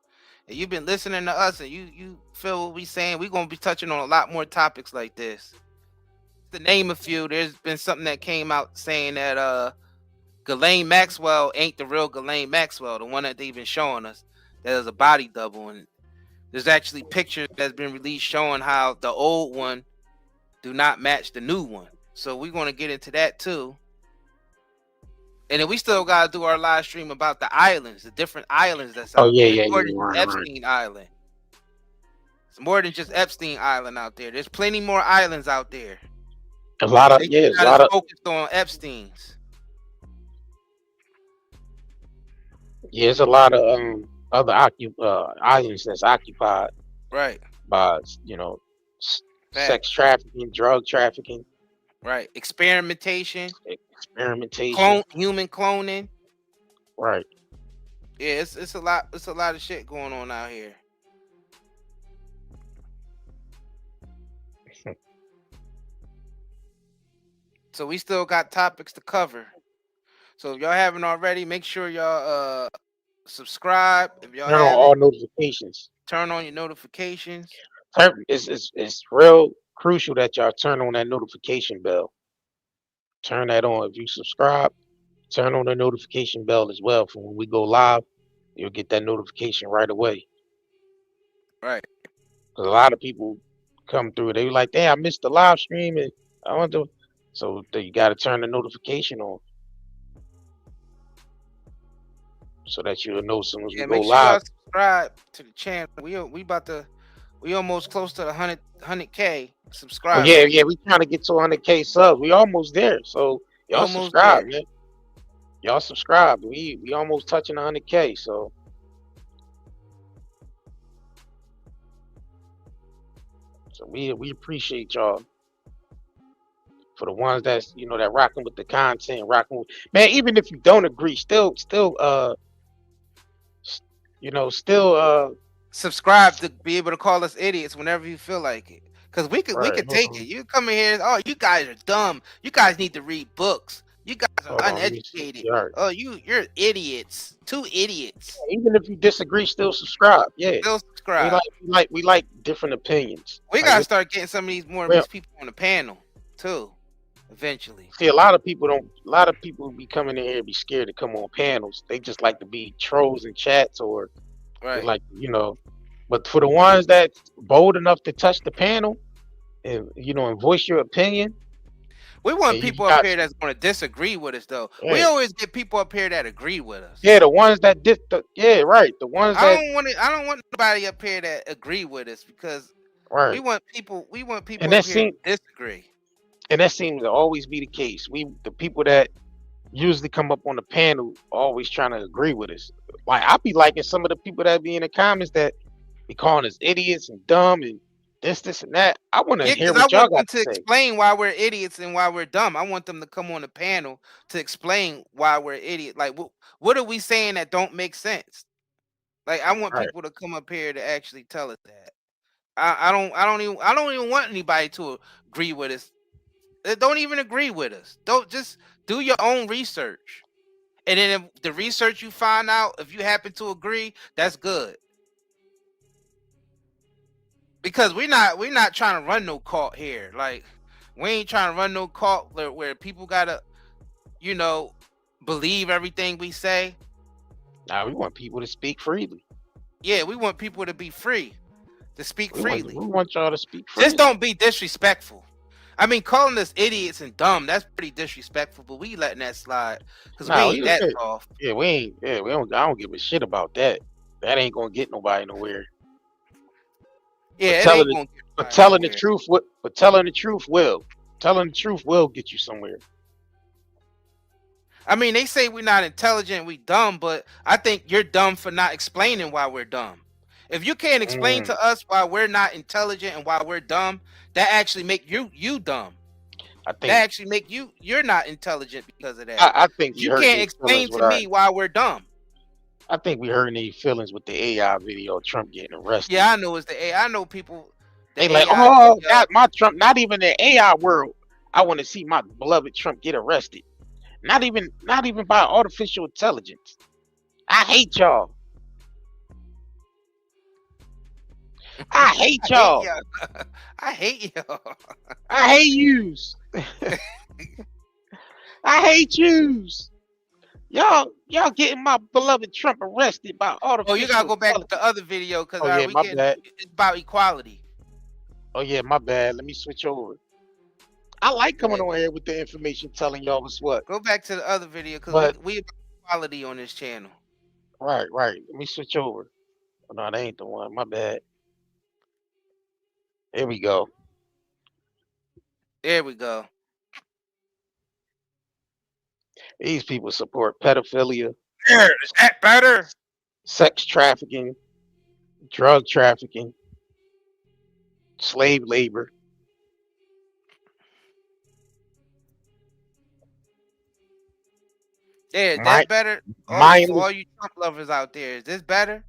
and you've been listening to us and you feel what we saying, we're gonna be touching on a lot more topics like this. To name a few, there's been something that came out saying that Ghislaine Maxwell ain't the real Ghislaine Maxwell, the one that they've been showing us. There's a body double, and there's actually pictures that's been released showing how the old one do not match the new one. So we're gonna get into that too. And then we still gotta do our live stream about the islands, the different islands that's out there. It's more than Epstein Island. It's more than just Epstein Island out there. There's plenty more islands out there. A lot of focused on Epstein's. Yeah, there's a lot of other islands that's occupied, right, by sex trafficking, drug trafficking, right, experimentation, human cloning, right. Yeah, it's a lot of shit going on out here. So we still got topics to cover. So if y'all haven't already, make sure y'all subscribe. If y'all turn on all notifications. Turn on your notifications. It's real crucial that y'all turn on that notification bell. Turn that on. If you subscribe, turn on the notification bell as well for when we go live. You'll get that notification right away. Right. Because a lot of people come through. They be like, "Damn, I missed the live stream, and I want to." So you got to turn the notification on, so that you'll know as soon as we go live. Subscribe to the channel. We almost close to the 100K subscribers. Yeah, we trying to get to 100K subs. We almost there. So y'all subscribe, man. Y'all subscribe. We almost touching 100K. So we appreciate y'all. For the ones that's that rocking with the content, rocking with, man. Even if you don't agree, still still subscribe to be able to call us idiots whenever you feel like it. Cause we could take it. You come in here, oh, you guys are dumb. You guys need to read books. You guys are uneducated. Oh, you're idiots. 2 idiots. Even if you disagree, still subscribe. Yeah. Still subscribe. We like different opinions. We gotta start getting some of these these people on the panel too. Eventually. See, a lot of people be coming in here and be scared to come on panels. They just like to be trolls in chats or like, but for the ones that's bold enough to touch the panel and and voice your opinion. We want people up here that's going to disagree with us, though. Yeah. We always get people up here that agree with us. Yeah, the ones that right. The ones I don't want nobody up here that agree with us because we want people and up here to disagree. And that seems to always be the case. The people that usually come up on the panel always trying to agree with us. Like I be liking some of the people that be in the comments that be calling us idiots and dumb and this and that. I want to hear what y'all got to say. Explain why we're idiots and why we're dumb. I want them to come on the panel to explain why we're idiots. Like what are we saying that don't make sense? Like I want people to come up here to actually tell us that. I don't even want anybody to agree with us. Don't even agree with us. Don't just do your own research. And then if the research you find out, if you happen to agree, that's good. Because we're not trying to run no cult here. Like we ain't trying to run no cult where people gotta, believe everything we say. Nah, we want people to speak freely. Yeah, we want people to be free, to speak freely. We want y'all to speak freely. Just don't be disrespectful. I mean, calling us idiots and dumb, that's pretty disrespectful, but we letting that slide because we ain't that off. Yeah, I don't give a shit about that. That ain't gonna get nobody nowhere. Yeah, but telling the truth will. Telling the truth will get you somewhere. I mean, they say we're not intelligent, we dumb, but I think you're dumb for not explaining why we're dumb. If you can't explain to us why we're not intelligent and why we're dumb, that actually make you dumb. I think that actually make you're not intelligent because of that. I think you can't explain to me why we're dumb. I think we hurt any feelings with the AI video of Trump getting arrested. Yeah, I know it's the AI. I know people. They like, oh, my Trump. Not even the AI world. I want to see my beloved Trump get arrested. Not even by artificial intelligence. I hate y'all. I hate y'all. I hate y'all. I hate yous. I hate yous. Y'all getting my beloved Trump arrested by artificial. Oh, you gotta go back to the other video because it's about equality. Oh yeah, my bad. Let me switch over. I like coming on here with the information telling y'all what's what. Go back to the other video because we about equality on this channel. Right. Let me switch over. Oh, no, that ain't the one. My bad. There we go. These people support pedophilia. Is that better? Sex trafficking, drug trafficking, slave labor. Yeah, that's better. All you Trump lovers out there, is this better?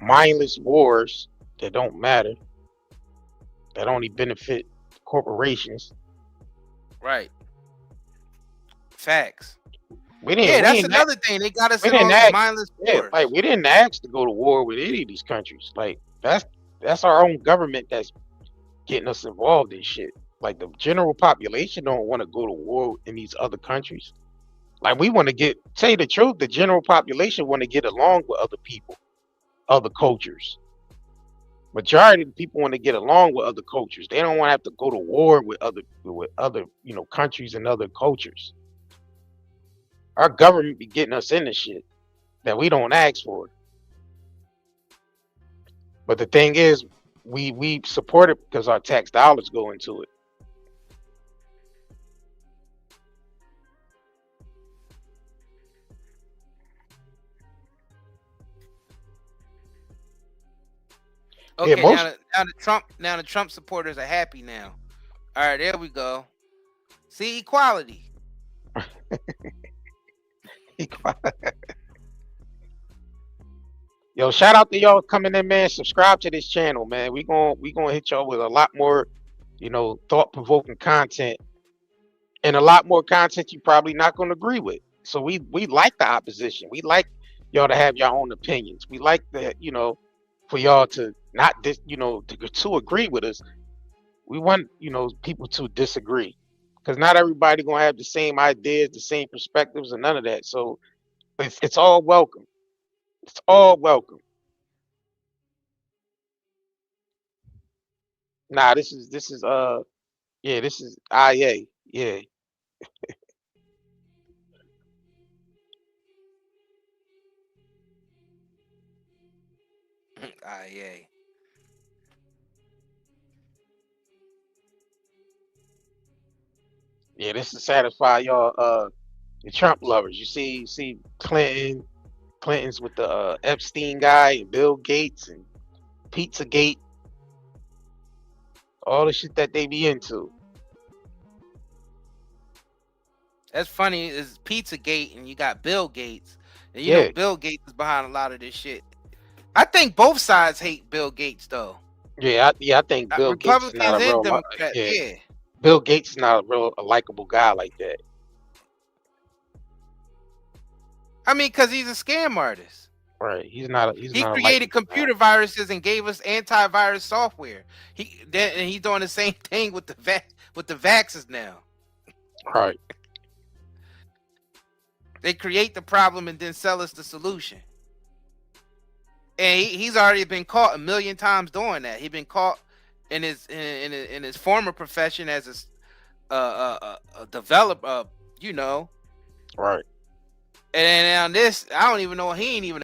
Mindless wars that don't matter, that only benefit corporations. Right. Facts. That's another thing. They got us in all these mindless wars. Like we didn't ask to go to war with any of these countries. Like that's our own government that's getting us involved in shit. Like the general population don't want to go to war in these other countries. Like we want to tell you the truth, the general population want to get along with other people, other cultures. Majority of the people want to get along with other cultures. They don't want to have to go to war with other countries and other cultures. Our government be getting us into shit that we don't ask for. But the thing is, we support it because our tax dollars go into it. Okay, most now the Trump supporters are happy now. All right, there we go. See, equality. Yo, shout out to y'all coming in, man. Subscribe to this channel, man. We gonna hit y'all with a lot more, thought-provoking content, and a lot more content you probably not gonna agree with. So we like the opposition. We like y'all to have your own opinions. We like that, for y'all to not to agree with us. We want, people to disagree, because not everybody gonna have the same ideas, the same perspectives, and none of that. So it's all welcome. It's all welcome. Nah, this is this is IA. Yeah. Yeah. Yeah, this to satisfy y'all the Trump lovers. You see Clinton's with the Epstein guy and Bill Gates and Pizzagate, all the shit that they be into. That's funny. Is Pizzagate and you got Bill Gates, and you know Yeah. Bill Gates is behind a lot of this shit. I think both sides hate Bill Gates though. Yeah, I think Bill Gates is not Republicans a and real Democrats. yeah. Yeah. Bill Gates is not a likable guy like that. I mean, because he's a scam artist. Right. He created computer viruses and gave us antivirus software. And he's doing the same thing with the vaxxers now. Right. They create the problem and then sell us the solution. And he's already been caught 1 million times doing that. He's been caught in his former profession as a developer, Right. And on this, I don't even know. He ain't even